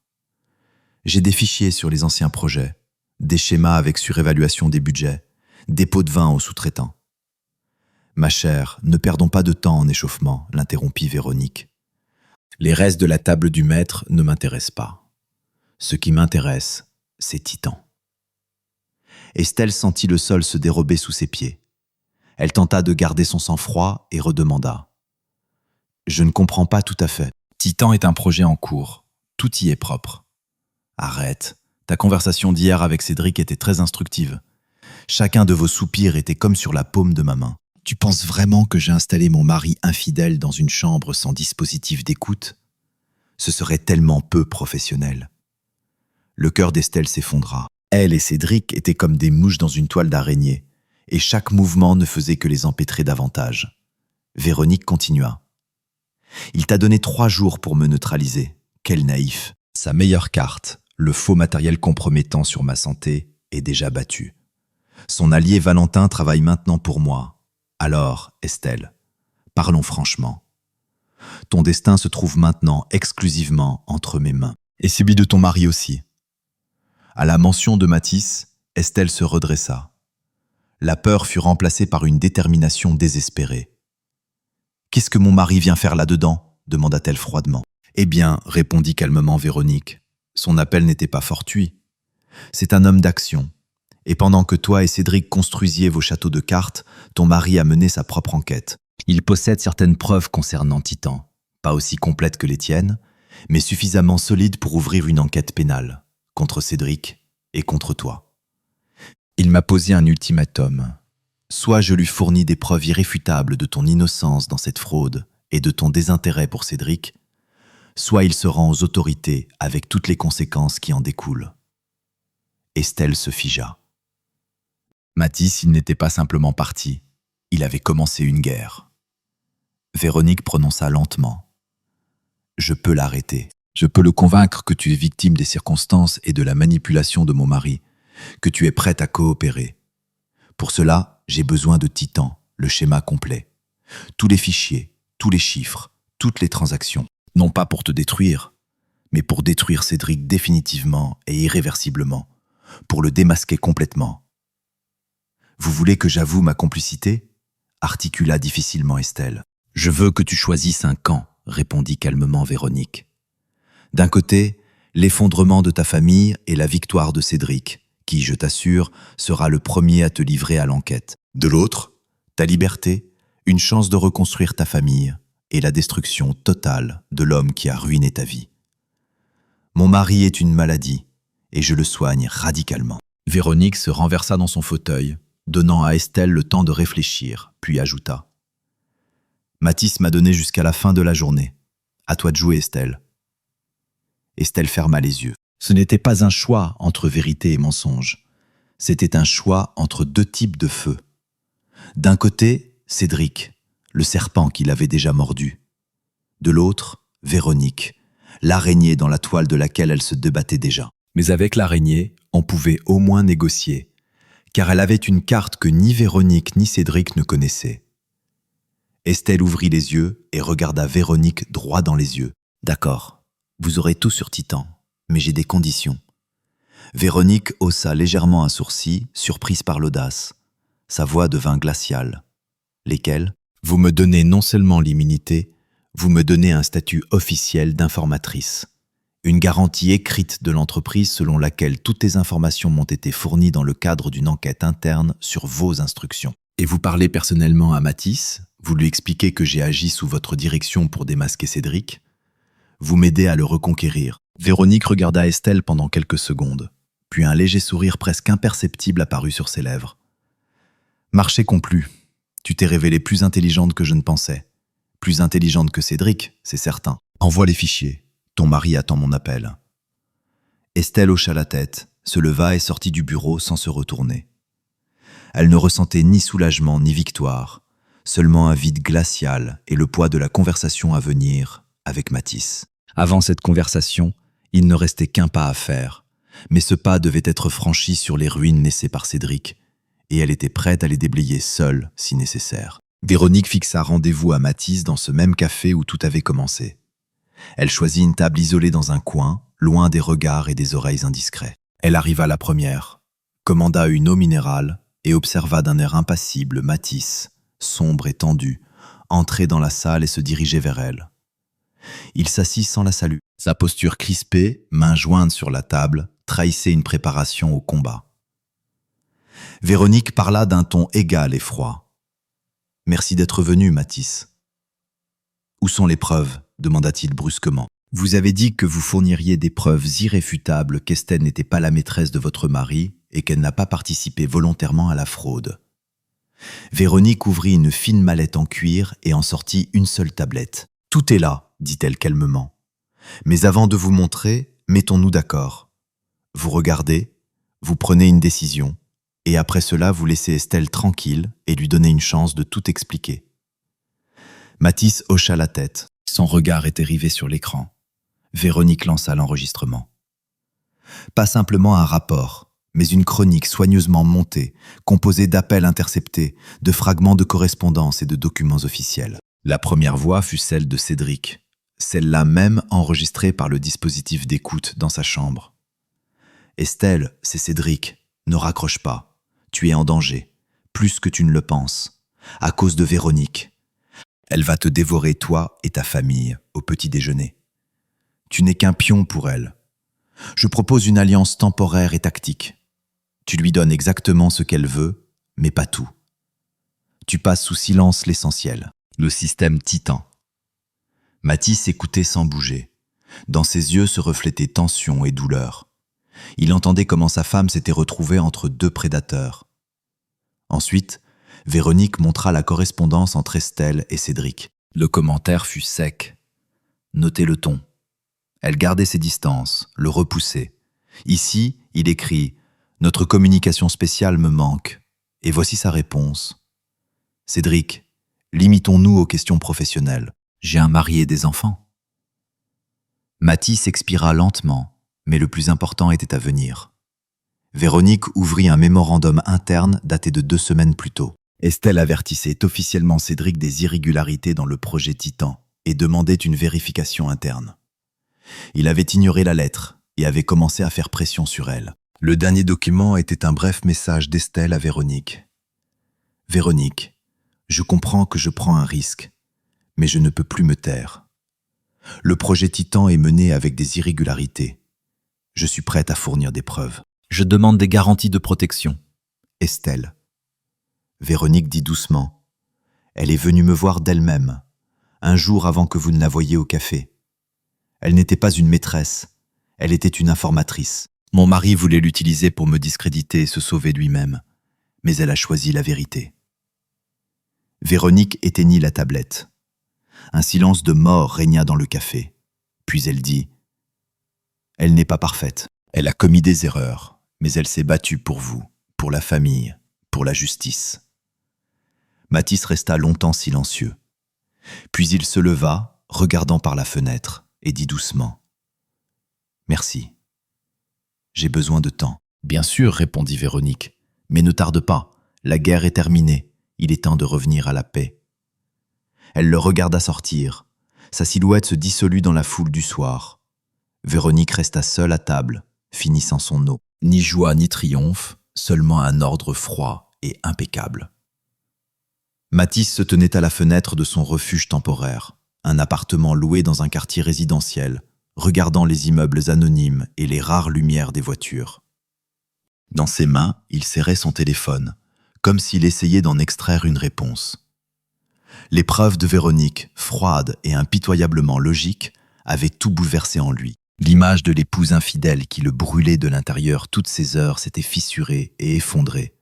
« J'ai des fichiers sur les anciens projets, des schémas avec surévaluation des budgets, des pots de vin aux sous-traitants. » « Ma chère, ne perdons pas de temps en échauffement, » l'interrompit Véronique. « Les restes de la table du maître ne m'intéressent pas. Ce qui m'intéresse, c'est Titan. » Estelle sentit le sol se dérober sous ses pieds. Elle tenta de garder son sang-froid et redemanda. « Je ne comprends pas tout à fait. Titan est un projet en cours. Tout y est propre. » « Arrête. Ta conversation d'hier avec Cédric était très instructive. Chacun de vos soupirs était comme sur la paume de ma main. Tu penses vraiment que j'ai installé mon mari infidèle dans une chambre sans dispositif d'écoute ? Ce serait tellement peu professionnel. » Le cœur d'Estelle s'effondra. Elle et Cédric étaient comme des mouches dans une toile d'araignée, et chaque mouvement ne faisait que les empêtrer davantage. Véronique continua. « Il t'a donné 3 jours pour me neutraliser. Quel naïf. Sa meilleure carte, le faux matériel compromettant sur ma santé, est déjà battu. Son allié Valentin travaille maintenant pour moi. Alors, Estelle, parlons franchement. Ton destin se trouve maintenant exclusivement entre mes mains, et celui de ton mari aussi. » À la mention de Mathis, Estelle se redressa. La peur fut remplacée par une détermination désespérée. « Qu'est-ce que mon mari vient faire là-dedans ?» demanda-t-elle froidement. « Eh bien, » répondit calmement Véronique, son appel n'était pas fortuit. C'est un homme d'action. Et pendant que toi et Cédric construisiez vos châteaux de cartes, ton mari a mené sa propre enquête. Il possède certaines preuves concernant Titan, pas aussi complètes que les tiennes, mais suffisamment solides pour ouvrir une enquête pénale, contre Cédric et contre toi. Il m'a posé un ultimatum. Soit je lui fournis des preuves irréfutables de ton innocence dans cette fraude et de ton désintérêt pour Cédric, soit il se rend aux autorités avec toutes les conséquences qui en découlent. » Estelle se figea. Mathis, il n'était pas simplement parti, il avait commencé une guerre. Véronique prononça lentement. « Je peux l'arrêter. Je peux le convaincre que tu es victime des circonstances et de la manipulation de mon mari, que tu es prête à coopérer. Pour cela, j'ai besoin de Titan, le schéma complet. Tous les fichiers, tous les chiffres, toutes les transactions. Non pas pour te détruire, mais pour détruire Cédric définitivement et irréversiblement, pour le démasquer complètement. » « Vous voulez que j'avoue ma complicité ?» articula difficilement Estelle. « Je veux que tu choisisses un camp, » répondit calmement Véronique. « D'un côté, l'effondrement de ta famille et la victoire de Cédric, qui, je t'assure, sera le premier à te livrer à l'enquête. De l'autre, ta liberté, une chance de reconstruire ta famille et la destruction totale de l'homme qui a ruiné ta vie. Mon mari est une maladie et je le soigne radicalement. » Véronique se renversa dans son fauteuil, donnant à Estelle le temps de réfléchir, puis ajouta. « Mathis m'a donné jusqu'à la fin de la journée. À toi de jouer, Estelle. » Estelle ferma les yeux. Ce n'était pas un choix entre vérité et mensonge. C'était un choix entre 2 types de feu. D'un côté, Cédric, le serpent qui l'avait déjà mordu. De l'autre, Véronique, l'araignée dans la toile de laquelle elle se débattait déjà. Mais avec l'araignée, on pouvait au moins négocier, car elle avait une carte que ni Véronique ni Cédric ne connaissaient. Estelle ouvrit les yeux et regarda Véronique droit dans les yeux. « D'accord, vous aurez tout sur Titan, mais j'ai des conditions. » Véronique haussa légèrement un sourcil, surprise par l'audace. Sa voix devint glaciale. « Lesquelles ? Vous me donnez non seulement l'immunité, Vous me donnez un statut officiel d'informatrice. Une garantie écrite de l'entreprise selon laquelle toutes les informations m'ont été fournies dans le cadre d'une enquête interne sur vos instructions. Et vous parlez personnellement à Mathis, vous lui expliquez que j'ai agi sous votre direction pour démasquer Cédric. Vous m'aidez à le reconquérir. Véronique regarda Estelle pendant quelques secondes, puis un léger sourire presque imperceptible apparut sur ses lèvres. Marché conclu. Tu t'es révélée plus intelligente que je ne pensais. Plus intelligente que Cédric, c'est certain. Envoie les fichiers. Ton mari attend mon appel. Estelle hocha la tête, se leva et sortit du bureau sans se retourner. Elle ne ressentait ni soulagement ni victoire, seulement un vide glacial et le poids de la conversation à venir avec Mathis. Avant cette conversation, il ne restait qu'un pas à faire, mais ce pas devait être franchi sur les ruines laissées par Cédric, et elle était prête à les déblayer seule si nécessaire. Véronique fixa rendez-vous à Mathis dans ce même café où tout avait commencé. Elle choisit une table isolée dans un coin, loin des regards et des oreilles indiscrets. Elle arriva la première, commanda une eau minérale et observa d'un air impassible Mathis, sombre et tendu, entrer dans la salle et se diriger vers elle. Il s'assit sans la saluer. Sa posture crispée, mains jointes sur la table, trahissait une préparation au combat. Véronique parla d'un ton égal et froid. « Merci d'être venu, Mathis. »« Où sont les preuves ?» demanda-t-il brusquement. « Vous avez dit que vous fourniriez des preuves irréfutables qu'Estelle n'était pas la maîtresse de votre mari et qu'elle n'a pas participé volontairement à la fraude. » Véronique ouvrit une fine mallette en cuir et en sortit une seule tablette. « Tout est là, dit-elle calmement. Mais avant de vous montrer, mettons-nous d'accord. Vous regardez, vous prenez une décision, et après cela, vous laissez Estelle tranquille et lui donnez une chance de tout expliquer. » Mathis hocha la tête. Son regard était rivé sur l'écran. Véronique lança l'enregistrement. Pas simplement un rapport, mais une chronique soigneusement montée, composée d'appels interceptés, de fragments de correspondance et de documents officiels. La première voix fut celle de Cédric, celle-là même enregistrée par le dispositif d'écoute dans sa chambre. « Estelle, c'est Cédric, ne raccroche pas. Tu es en danger, plus que tu ne le penses, à cause de Véronique. Elle va te dévorer toi et ta famille au petit déjeuner. Tu n'es qu'un pion pour elle. Je propose une alliance temporaire et tactique. Tu lui donnes exactement ce qu'elle veut, mais pas tout. Tu passes sous silence l'essentiel, le système Titan. » Mathis écoutait sans bouger. Dans ses yeux se reflétaient tension et douleur. Il entendait comment sa femme s'était retrouvée entre deux prédateurs. Ensuite, Véronique montra la correspondance entre Estelle et Cédric. Le commentaire fut sec. Notez le ton. Elle gardait ses distances, le repoussait. Ici, il écrit « Notre communication spéciale me manque. » Et voici sa réponse. « Cédric, limitons-nous aux questions professionnelles. J'ai un mari et des enfants. » Mathis expira lentement, mais le plus important était à venir. Véronique ouvrit un mémorandum interne daté de 2 semaines plus tôt. Estelle avertissait officiellement Cédric des irrégularités dans le projet Titan et demandait une vérification interne. Il avait ignoré la lettre et avait commencé à faire pression sur elle. Le dernier document était un bref message d'Estelle à Véronique. « Véronique, je comprends que je prends un risque, mais je ne peux plus me taire. Le projet Titan est mené avec des irrégularités. Je suis prête à fournir des preuves. Je demande des garanties de protection. Estelle. » Véronique dit doucement. Elle est venue me voir d'elle-même, un jour avant que vous ne la voyiez au café. Elle n'était pas une maîtresse, elle était une informatrice. Mon mari voulait l'utiliser pour me discréditer et se sauver lui-même, mais elle a choisi la vérité. Véronique éteignit la tablette. Un silence de mort régna dans le café. Puis elle dit « Elle n'est pas parfaite. Elle a commis des erreurs, mais elle s'est battue pour vous, pour la famille, pour la justice. » Mathis resta longtemps silencieux. Puis il se leva, regardant par la fenêtre, et dit doucement « Merci. J'ai besoin de temps. »« Bien sûr, répondit Véronique, mais ne tarde pas. La guerre est terminée. Il est temps de revenir à la paix. » Elle le regarda sortir. Sa silhouette se dissolut dans la foule du soir. Véronique resta seule à table, finissant son eau. Ni joie ni triomphe, seulement un ordre froid et impeccable. Mathis se tenait à la fenêtre de son refuge temporaire, un appartement loué dans un quartier résidentiel, regardant les immeubles anonymes et les rares lumières des voitures. Dans ses mains, il serrait son téléphone, comme s'il essayait d'en extraire une réponse. Les preuves de Véronique, froides et impitoyablement logiques, avaient tout bouleversé en lui. L'image de l'épouse infidèle qui le brûlait de l'intérieur toutes ces heures s'était fissurée et effondrée,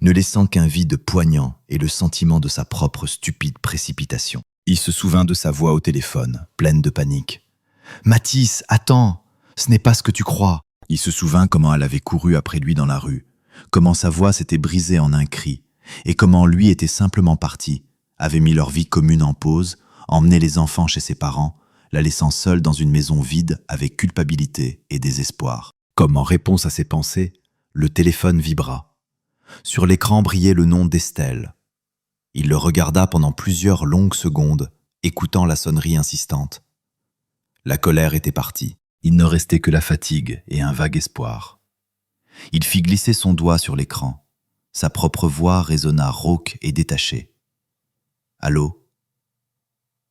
ne laissant qu'un vide poignant et le sentiment de sa propre stupide précipitation. Il se souvint de sa voix au téléphone, pleine de panique. « Mathis, attends, ce n'est pas ce que tu crois !» Il se souvint comment elle avait couru après lui dans la rue, comment sa voix s'était brisée en un cri, et comment lui était simplement parti, avait mis leur vie commune en pause, emmené les enfants chez ses parents, la laissant seule dans une maison vide avec culpabilité et désespoir. Comme en réponse à ses pensées, le téléphone vibra. Sur l'écran brillait le nom d'Estelle. Il le regarda pendant plusieurs longues secondes, écoutant la sonnerie insistante. La colère était partie. Il ne restait que la fatigue et un vague espoir. Il fit glisser son doigt sur l'écran. Sa propre voix résonna rauque et détachée. « Allô ?»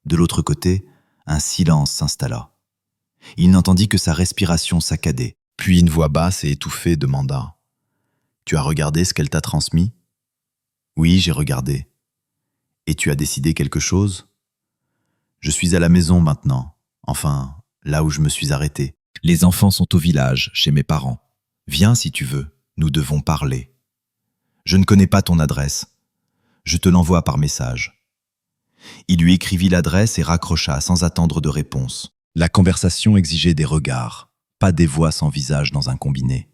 De l'autre côté, un silence s'installa. Il n'entendit que sa respiration saccadée. Puis une voix basse et étouffée demanda « Tu as regardé ce qu'elle t'a transmis ?»« Oui, j'ai regardé. »« Et tu as décidé quelque chose ?»« Je suis à la maison maintenant. Enfin, là où je me suis arrêté. Les enfants sont au village, chez mes parents. Viens si tu veux, nous devons parler. Je ne connais pas ton adresse. Je te l'envoie par message. » Il lui écrivit l'adresse et raccrocha sans attendre de réponse. La conversation exigeait des regards, pas des voix sans visage dans un combiné.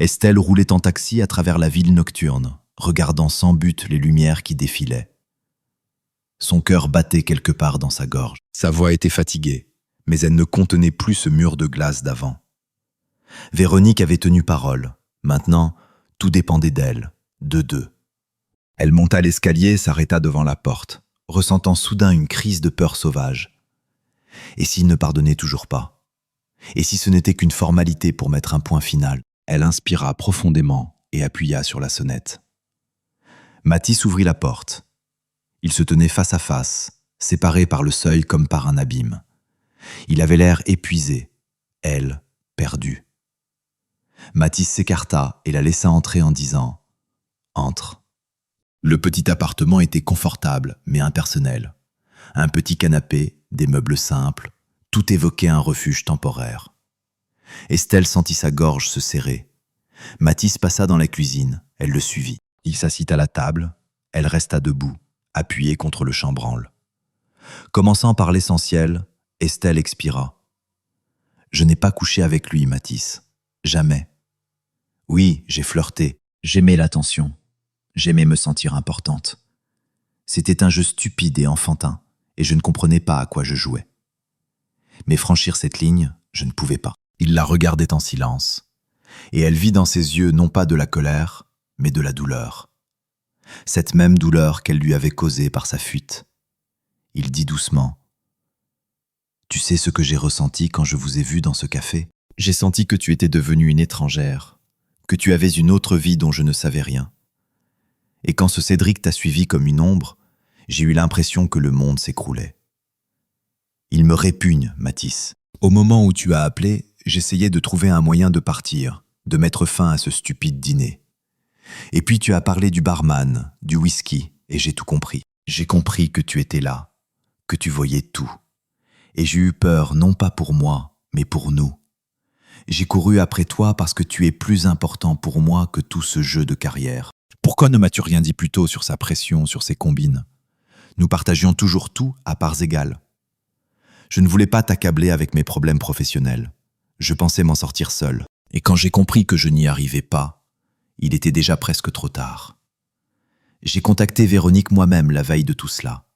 Estelle roulait en taxi à travers la ville nocturne, regardant sans but les lumières qui défilaient. Son cœur battait quelque part dans sa gorge. Sa voix était fatiguée, mais elle ne contenait plus ce mur de glace d'avant. Véronique avait tenu parole. Maintenant, tout dépendait d'elle, de deux. Elle monta l'escalier et s'arrêta devant la porte, ressentant soudain une crise de peur sauvage. Et s'il ne pardonnait toujours pas? Et si ce n'était qu'une formalité pour mettre un point final? Elle inspira profondément et appuya sur la sonnette. Mathis ouvrit la porte. Ils se tenaient face à face, séparés par le seuil comme par un abîme. Il avait l'air épuisé, elle, perdue. Mathis s'écarta et la laissa entrer en disant « Entre ». Le petit appartement était confortable, mais impersonnel. Un petit canapé, des meubles simples, tout évoquait un refuge temporaire. Estelle sentit sa gorge se serrer. Mathis passa dans la cuisine, elle le suivit. Il s'assit à la table, elle resta debout, appuyée contre le chambranle. Commençant par l'essentiel, Estelle expira. « Je n'ai pas couché avec lui, Mathis. Jamais. Oui, j'ai flirté. J'aimais l'attention. J'aimais me sentir importante. C'était un jeu stupide et enfantin, et je ne comprenais pas à quoi je jouais. Mais franchir cette ligne, je ne pouvais pas. » Il la regardait en silence, et elle vit dans ses yeux non pas de la colère, mais de la douleur. Cette même douleur qu'elle lui avait causée par sa fuite. Il dit doucement « Tu sais ce que j'ai ressenti quand je vous ai vu dans ce café? J'ai senti que tu étais devenue une étrangère, que tu avais une autre vie dont je ne savais rien. Et quand ce Cédric t'a suivi comme une ombre, j'ai eu l'impression que le monde s'écroulait. Il me répugne, Mathis. Au moment où tu as appelé, j'essayais de trouver un moyen de partir, de mettre fin à ce stupide dîner. Et puis tu as parlé du barman, du whisky, et j'ai tout compris. J'ai compris que tu étais là, que tu voyais tout. Et j'ai eu peur, non pas pour moi, mais pour nous. J'ai couru après toi parce que tu es plus important pour moi que tout ce jeu de carrière. Pourquoi ne m'as-tu rien dit plus tôt sur sa pression, sur ses combines? Nous partagions toujours tout à parts égales. Je ne voulais pas t'accabler avec mes problèmes professionnels. Je pensais m'en sortir seul. Et quand j'ai compris que je n'y arrivais pas, il était déjà presque trop tard. J'ai contacté Véronique moi-même la veille de tout cela.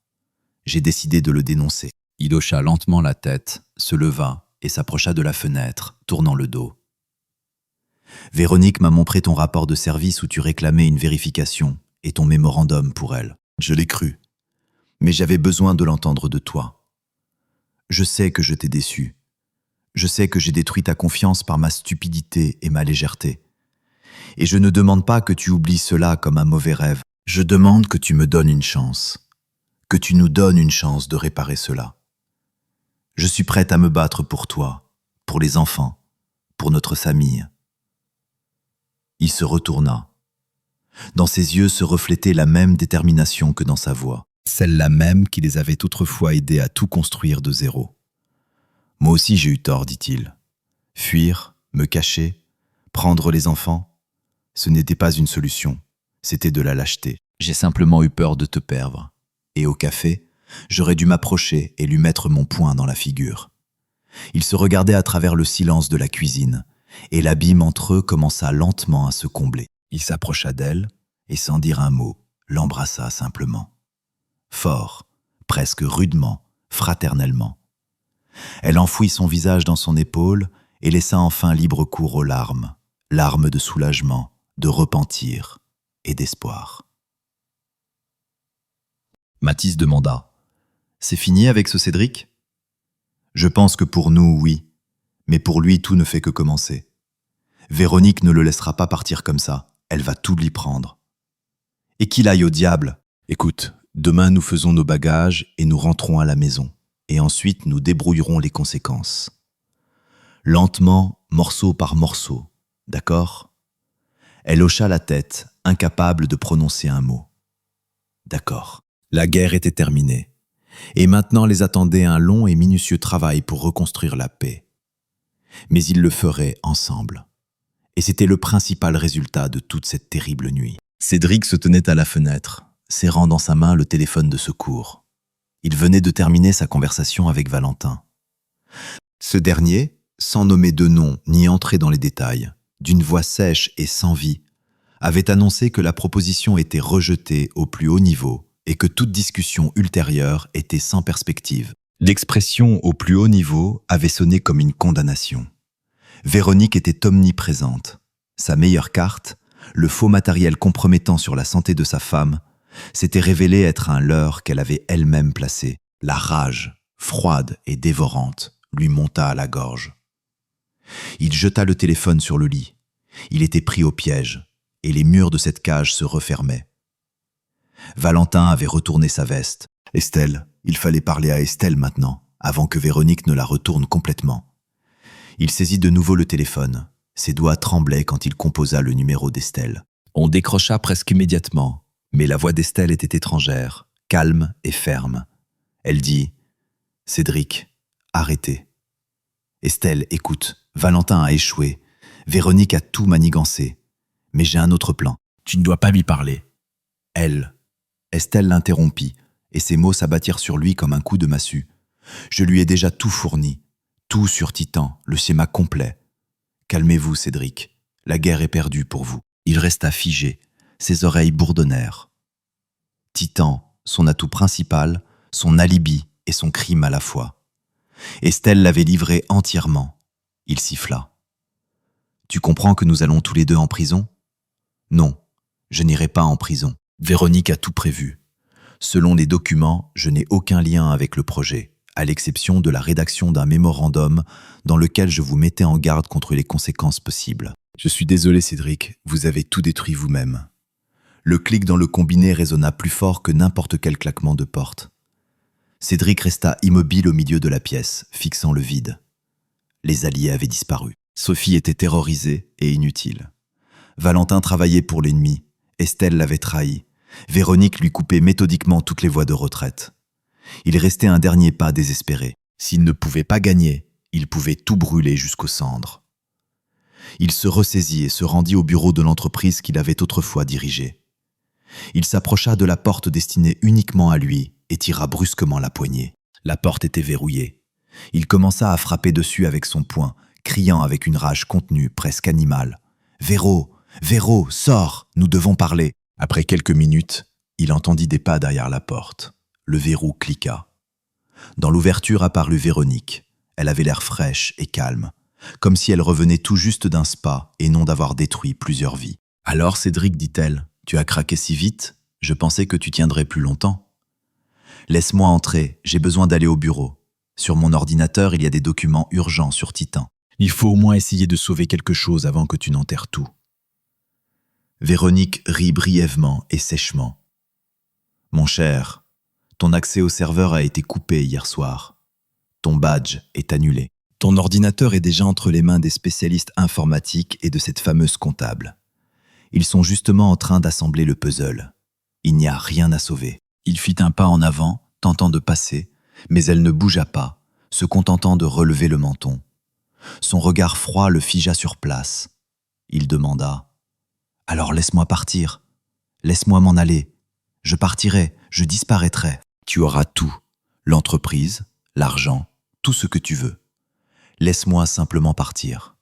J'ai décidé de le dénoncer. Il hocha lentement la tête, se leva et s'approcha de la fenêtre, tournant le dos. Véronique m'a montré ton rapport de service où tu réclamais une vérification et ton mémorandum pour elle. Je l'ai cru. Mais j'avais besoin de l'entendre de toi. Je sais que je t'ai déçu. Je sais que j'ai détruit ta confiance par ma stupidité et ma légèreté. Et je ne demande pas que tu oublies cela comme un mauvais rêve. Je demande que tu me donnes une chance. que tu nous donnes une chance de réparer cela. Je suis prête à me battre pour toi, pour les enfants, pour notre famille. » Il se retourna. Dans ses yeux se reflétait la même détermination que dans sa voix, celle-là même qui les avait autrefois aidés à tout construire de zéro. « Moi aussi j'ai eu tort, dit-il. Fuir, me cacher, prendre les enfants, ce n'était pas une solution, c'était de la lâcheté. J'ai simplement eu peur de te perdre. Et au café, j'aurais dû m'approcher et lui mettre mon poing dans la figure. » Il se regardait à travers le silence de la cuisine, et l'abîme entre eux commença lentement à se combler. Il s'approcha d'elle, et sans dire un mot, l'embrassa simplement. Fort, presque rudement, fraternellement. Elle enfouit son visage dans son épaule et laissa enfin libre cours aux larmes, larmes de soulagement, de repentir et d'espoir. Mathis demanda : « C'est fini avec ce Cédric ? » « Je pense que pour nous, oui, mais pour lui, tout ne fait que commencer. Véronique ne le laissera pas partir comme ça, elle va tout lui prendre. Et qu'il aille au diable. Écoute, demain nous faisons nos bagages et nous rentrons à la maison, et ensuite nous débrouillerons les conséquences. Lentement, morceau par morceau, d'accord ? » Elle hocha la tête, incapable de prononcer un mot. D'accord. La guerre était terminée. Et maintenant les attendait un long et minutieux travail pour reconstruire la paix. Mais ils le feraient ensemble. Et c'était le principal résultat de toute cette terrible nuit. Cédric se tenait à la fenêtre, serrant dans sa main le téléphone de secours. Il venait de terminer sa conversation avec Valentin. Ce dernier, sans nommer de nom ni entrer dans les détails, d'une voix sèche et sans vie, avait annoncé que la proposition était rejetée au plus haut niveau et que toute discussion ultérieure était sans perspective. L'expression « au plus haut niveau » avait sonné comme une condamnation. Véronique était omniprésente. Sa meilleure carte, le faux matériel compromettant sur la santé de sa femme, s'était révélé être un leurre qu'elle avait elle-même placé. La rage, froide et dévorante, lui monta à la gorge. Il jeta le téléphone sur le lit. Il était pris au piège, et les murs de cette cage se refermaient. Valentin avait retourné sa veste. Estelle, il fallait parler à Estelle maintenant, avant que Véronique ne la retourne complètement. Il saisit de nouveau le téléphone. Ses doigts tremblaient quand il composa le numéro d'Estelle. On décrocha presque immédiatement, mais la voix d'Estelle était étrangère, calme et ferme. Elle dit « Cédric, arrêtez. Estelle, écoute, Valentin a échoué. Véronique a tout manigancé. Mais j'ai un autre plan. Tu ne dois pas lui parler. » Elle. Estelle l'interrompit, et ses mots s'abattirent sur lui comme un coup de massue. Je lui ai déjà tout fourni. Tout sur Titan, le schéma complet. Calmez-vous, Cédric. La guerre est perdue pour vous. Il resta figé. Ses oreilles bourdonnèrent. Titan, son atout principal, son alibi et son crime à la fois. Estelle l'avait livré entièrement. Il siffla. « Tu comprends que nous allons tous les deux en prison ? » ?»« Non, je n'irai pas en prison. Véronique a tout prévu. Selon les documents, je n'ai aucun lien avec le projet, à l'exception de la rédaction d'un mémorandum dans lequel je vous mettais en garde contre les conséquences possibles. Je suis désolé, Cédric, vous avez tout détruit vous-même. » Le clic dans le combiné résonna plus fort que n'importe quel claquement de porte. Cédric resta immobile au milieu de la pièce, fixant le vide. Les alliés avaient disparu. Sophie était terrorisée et inutile. Valentin travaillait pour l'ennemi. Estelle l'avait trahi. Véronique lui coupait méthodiquement toutes les voies de retraite. Il restait un dernier pas désespéré. S'il ne pouvait pas gagner, il pouvait tout brûler jusqu'aux cendres. Il se ressaisit et se rendit au bureau de l'entreprise qu'il avait autrefois dirigée. Il s'approcha de la porte destinée uniquement à lui et tira brusquement la poignée. La porte était verrouillée. Il commença à frapper dessus avec son poing, criant avec une rage contenue, presque animale. « Véro, Véro, sors, nous devons parler !» Après quelques minutes, il entendit des pas derrière la porte. Le verrou cliqua. Dans l'ouverture apparut Véronique. Elle avait l'air fraîche et calme, comme si elle revenait tout juste d'un spa et non d'avoir détruit plusieurs vies. « Alors, Cédric, dit-elle, tu as craqué si vite ? Je pensais que tu tiendrais plus longtemps. »« Laisse-moi entrer, j'ai besoin d'aller au bureau. Sur mon ordinateur, il y a des documents urgents sur Titan. Il faut au moins essayer de sauver quelque chose avant que tu n'enterres tout. » Véronique rit brièvement et sèchement. « Mon cher, Ton accès au serveur a été coupé hier soir. Ton badge est annulé. Ton ordinateur est déjà entre les mains des spécialistes informatiques et de cette fameuse comptable. Ils sont justement en train d'assembler le puzzle. Il n'y a rien à sauver. Il fit un pas en avant, tentant de passer, mais elle ne bougea pas, se contentant de relever le menton. Son regard froid le figea sur place. Il demanda « Alors laisse-moi partir. Laisse-moi m'en aller. Je partirai, je disparaîtrai. Tu auras tout, l'entreprise, l'argent, tout ce que tu veux. Laisse-moi simplement partir. »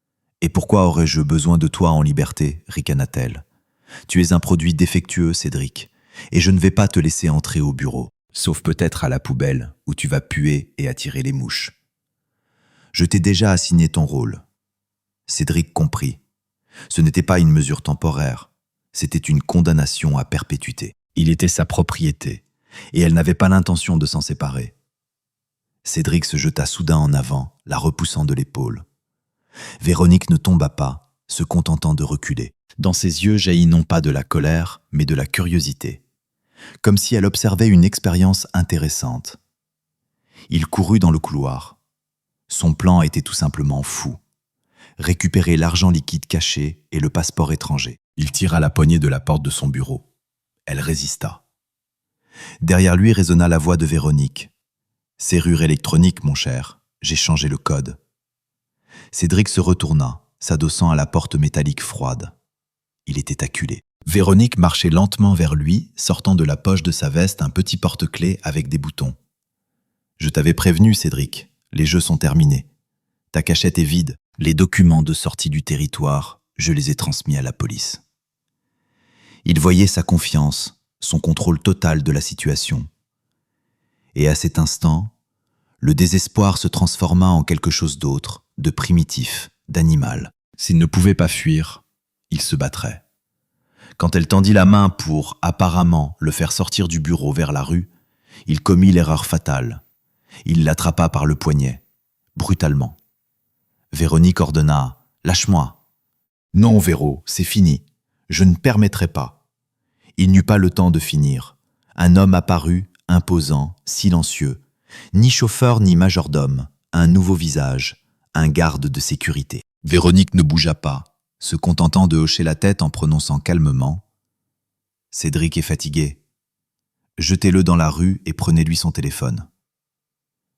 « Et pourquoi aurais-je besoin de toi en liberté ?» ricana-t-elle. « Tu es un produit défectueux, Cédric, et je ne vais pas te laisser entrer au bureau, sauf peut-être à la poubelle, où tu vas puer et attirer les mouches. Je t'ai déjà assigné ton rôle. » Cédric comprit. Ce n'était pas une mesure temporaire, c'était une condamnation à perpétuité. Il était sa propriété, et elle n'avait pas l'intention de s'en séparer. Cédric se jeta soudain en avant, la repoussant de l'épaule. Véronique ne tomba pas, se contentant de reculer. Dans ses yeux jaillit non pas de la colère, mais de la curiosité, comme si elle observait une expérience intéressante. Il courut dans le couloir. Son plan était tout simplement fou. Récupérer l'argent liquide caché et le passeport étranger. Il tira la poignée de la porte de son bureau. Elle résista. Derrière lui résonna la voix de Véronique. « Serrure électronique, mon cher, j'ai changé le code. » Cédric se retourna, s'adossant à la porte métallique froide. Il était acculé. Véronique marchait lentement vers lui, sortant de la poche de sa veste un petit porte-clés avec des boutons. « Je t'avais prévenu, Cédric, les jeux sont terminés. Ta cachette est vide. Les documents de sortie du territoire, je les ai transmis à la police. » Il voyait sa confiance, son contrôle total de la situation. Et à cet instant, le désespoir se transforma en quelque chose d'autre, de primitif, d'animal. S'il ne pouvait pas fuir, il se battrait. Quand elle tendit la main pour, apparemment, le faire sortir du bureau vers la rue, il commit l'erreur fatale. Il l'attrapa par le poignet, brutalement. Véronique ordonna « Lâche-moi !»« Non, Véro, c'est fini. Je ne permettrai pas. » Il n'eut pas le temps de finir. Un homme apparut, imposant, silencieux. Ni chauffeur ni majordome, un nouveau visage, un garde de sécurité. Véronique ne bougea pas, se contentant de hocher la tête en prononçant calmement « Cédric est fatigué. Jetez-le dans la rue et prenez-lui son téléphone. »«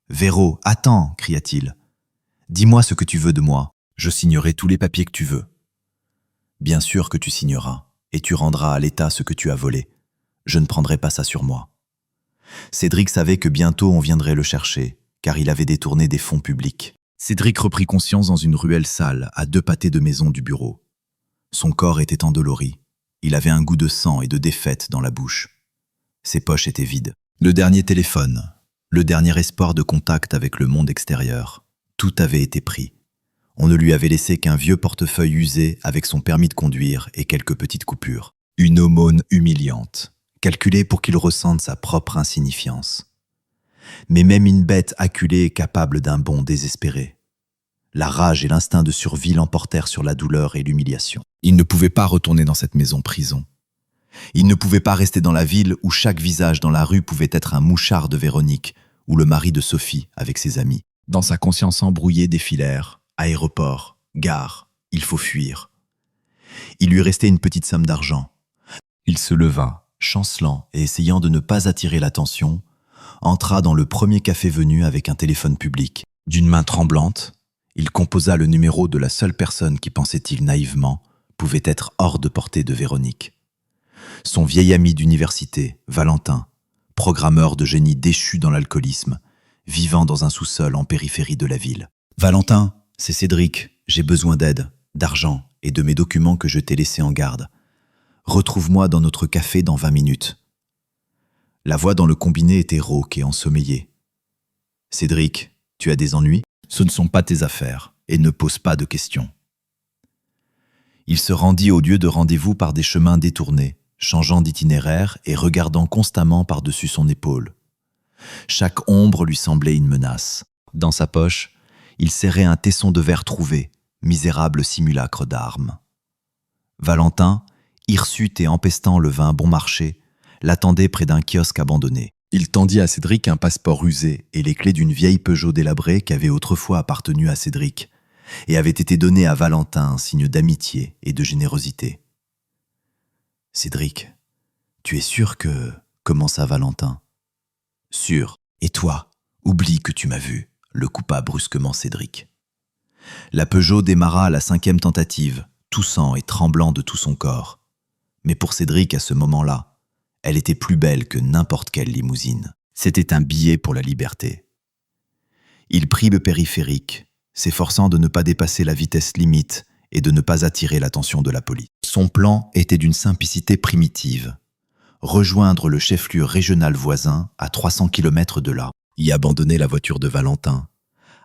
Véro, attends !» cria-t-il. « Dis-moi ce que tu veux de moi. Je signerai tous les papiers que tu veux. » « Bien sûr que tu signeras, et tu rendras à l'État ce que tu as volé. Je ne prendrai pas ça sur moi. » Cédric savait que bientôt on viendrait le chercher, car il avait détourné des fonds publics. Cédric reprit conscience dans une ruelle sale, à 2 pâtés de maison du bureau. Son corps était endolori. Il avait un goût de sang et de défaite dans la bouche. Ses poches étaient vides. Le dernier téléphone, le dernier espoir de contact avec le monde extérieur, tout avait été pris. On ne lui avait laissé qu'un vieux portefeuille usé avec son permis de conduire et quelques petites coupures. Une aumône humiliante, calculée pour qu'il ressente sa propre insignifiance. Mais même une bête acculée est capable d'un bond désespéré. La rage et l'instinct de survie l'emportèrent sur la douleur et l'humiliation. Il ne pouvait pas retourner dans cette maison-prison. Il ne pouvait pas rester dans la ville où chaque visage dans la rue pouvait être un mouchard de Véronique ou le mari de Sophie avec ses amis. Dans sa conscience embrouillée défilèrent aéroport, gare, il faut fuir. Il lui restait une petite somme d'argent. Il se leva, chancelant et essayant de ne pas attirer l'attention, entra dans le premier café venu avec un téléphone public. D'une main tremblante, il composa le numéro de la seule personne qui, pensait-il naïvement, pouvait être hors de portée de Véronique. Son vieil ami d'université, Valentin, programmeur de génie déchu dans l'alcoolisme, vivant dans un sous-sol en périphérie de la ville. « Valentin, c'est Cédric, j'ai besoin d'aide, d'argent et de mes documents que je t'ai laissés en garde. Retrouve-moi dans notre café dans 20 minutes. » La voix dans le combiné était rauque et ensommeillée. « Cédric, tu as des ennuis ? Ce ne sont pas tes affaires et ne pose pas de questions. » Il se rendit au lieu de rendez-vous par des chemins détournés, changeant d'itinéraire et regardant constamment par-dessus son épaule. Chaque ombre lui semblait une menace. Dans sa poche, il serrait un tesson de verre trouvé, misérable simulacre d'arme. Valentin, hirsute et empestant le vin bon marché, l'attendait près d'un kiosque abandonné. Il tendit à Cédric un passeport usé et les clés d'une vieille Peugeot délabrée qui avait autrefois appartenu à Cédric et avait été donnée à Valentin en signe d'amitié et de générosité. « Cédric, tu es sûr que… » commença Valentin. « Sûr. Et toi, oublie que tu m'as vu, » le coupa brusquement Cédric. La Peugeot démarra à la 5e tentative, toussant et tremblant de tout son corps. Mais pour Cédric, à ce moment-là, elle était plus belle que n'importe quelle limousine. C'était un billet pour la liberté. Il prit le périphérique, s'efforçant de ne pas dépasser la vitesse limite et de ne pas attirer l'attention de la police. Son plan était d'une simplicité primitive. Rejoindre le chef-lieu régional voisin à 300 km de là, y abandonner la voiture de Valentin,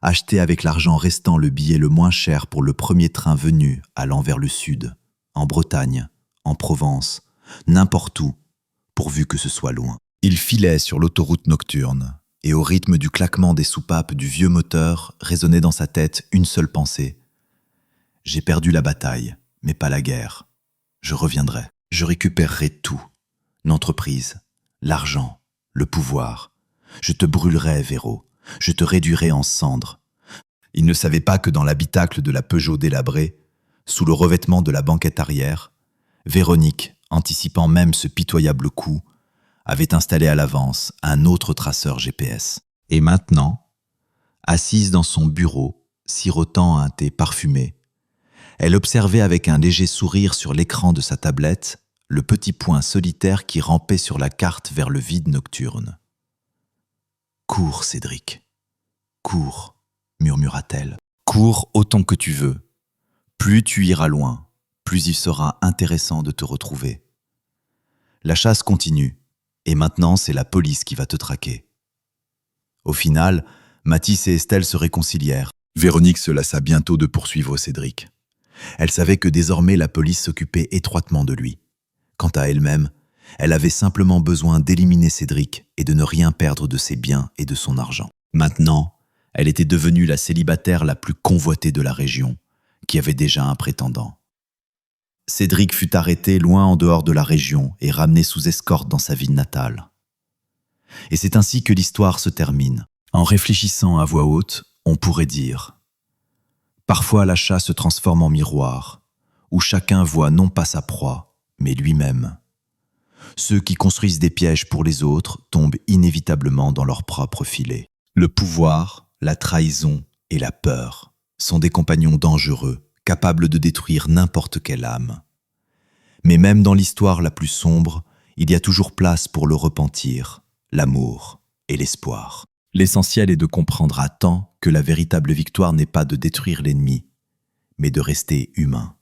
acheter avec l'argent restant le billet le moins cher pour le premier train venu allant vers le sud, en Bretagne, en Provence, n'importe où, pourvu que ce soit loin. Il filait sur l'autoroute nocturne, et au rythme du claquement des soupapes du vieux moteur résonnait dans sa tête une seule pensée. « J'ai perdu la bataille, mais pas la guerre. Je reviendrai. Je récupérerai tout. L'entreprise, l'argent, le pouvoir. Je te brûlerai, Véro. Je te réduirai en cendres. » Il ne savait pas que dans l'habitacle de la Peugeot délabrée, sous le revêtement de la banquette arrière, Véronique, anticipant même ce pitoyable coup, avait installé à l'avance un autre traceur GPS. Et maintenant, assise dans son bureau, sirotant un thé parfumé, elle observait avec un léger sourire sur l'écran de sa tablette le petit point solitaire qui rampait sur la carte vers le vide nocturne. « Cours, Cédric, cours, » murmura-t-elle. « Cours autant que tu veux. Plus tu iras loin, plus il sera intéressant de te retrouver. La chasse continue, et maintenant c'est la police qui va te traquer. » Au final, Mathis et Estelle se réconcilièrent. Véronique se lassa bientôt de poursuivre Cédric. Elle savait que désormais la police s'occupait étroitement de lui. Quant à elle-même, elle avait simplement besoin d'éliminer Cédric et de ne rien perdre de ses biens et de son argent. Maintenant, elle était devenue la célibataire la plus convoitée de la région, qui avait déjà un prétendant. Cédric fut arrêté loin en dehors de la région et ramené sous escorte dans sa ville natale. Et c'est ainsi que l'histoire se termine. En réfléchissant à voix haute, on pourrait dire « Parfois l'achat se transforme en miroir, où chacun voit non pas sa proie, mais lui-même. Ceux qui construisent des pièges pour les autres tombent inévitablement dans leur propre filet. Le pouvoir, la trahison et la peur sont des compagnons dangereux, capables de détruire n'importe quelle âme. Mais même dans l'histoire la plus sombre, il y a toujours place pour le repentir, l'amour et l'espoir. L'essentiel est de comprendre à temps que la véritable victoire n'est pas de détruire l'ennemi, mais de rester humain.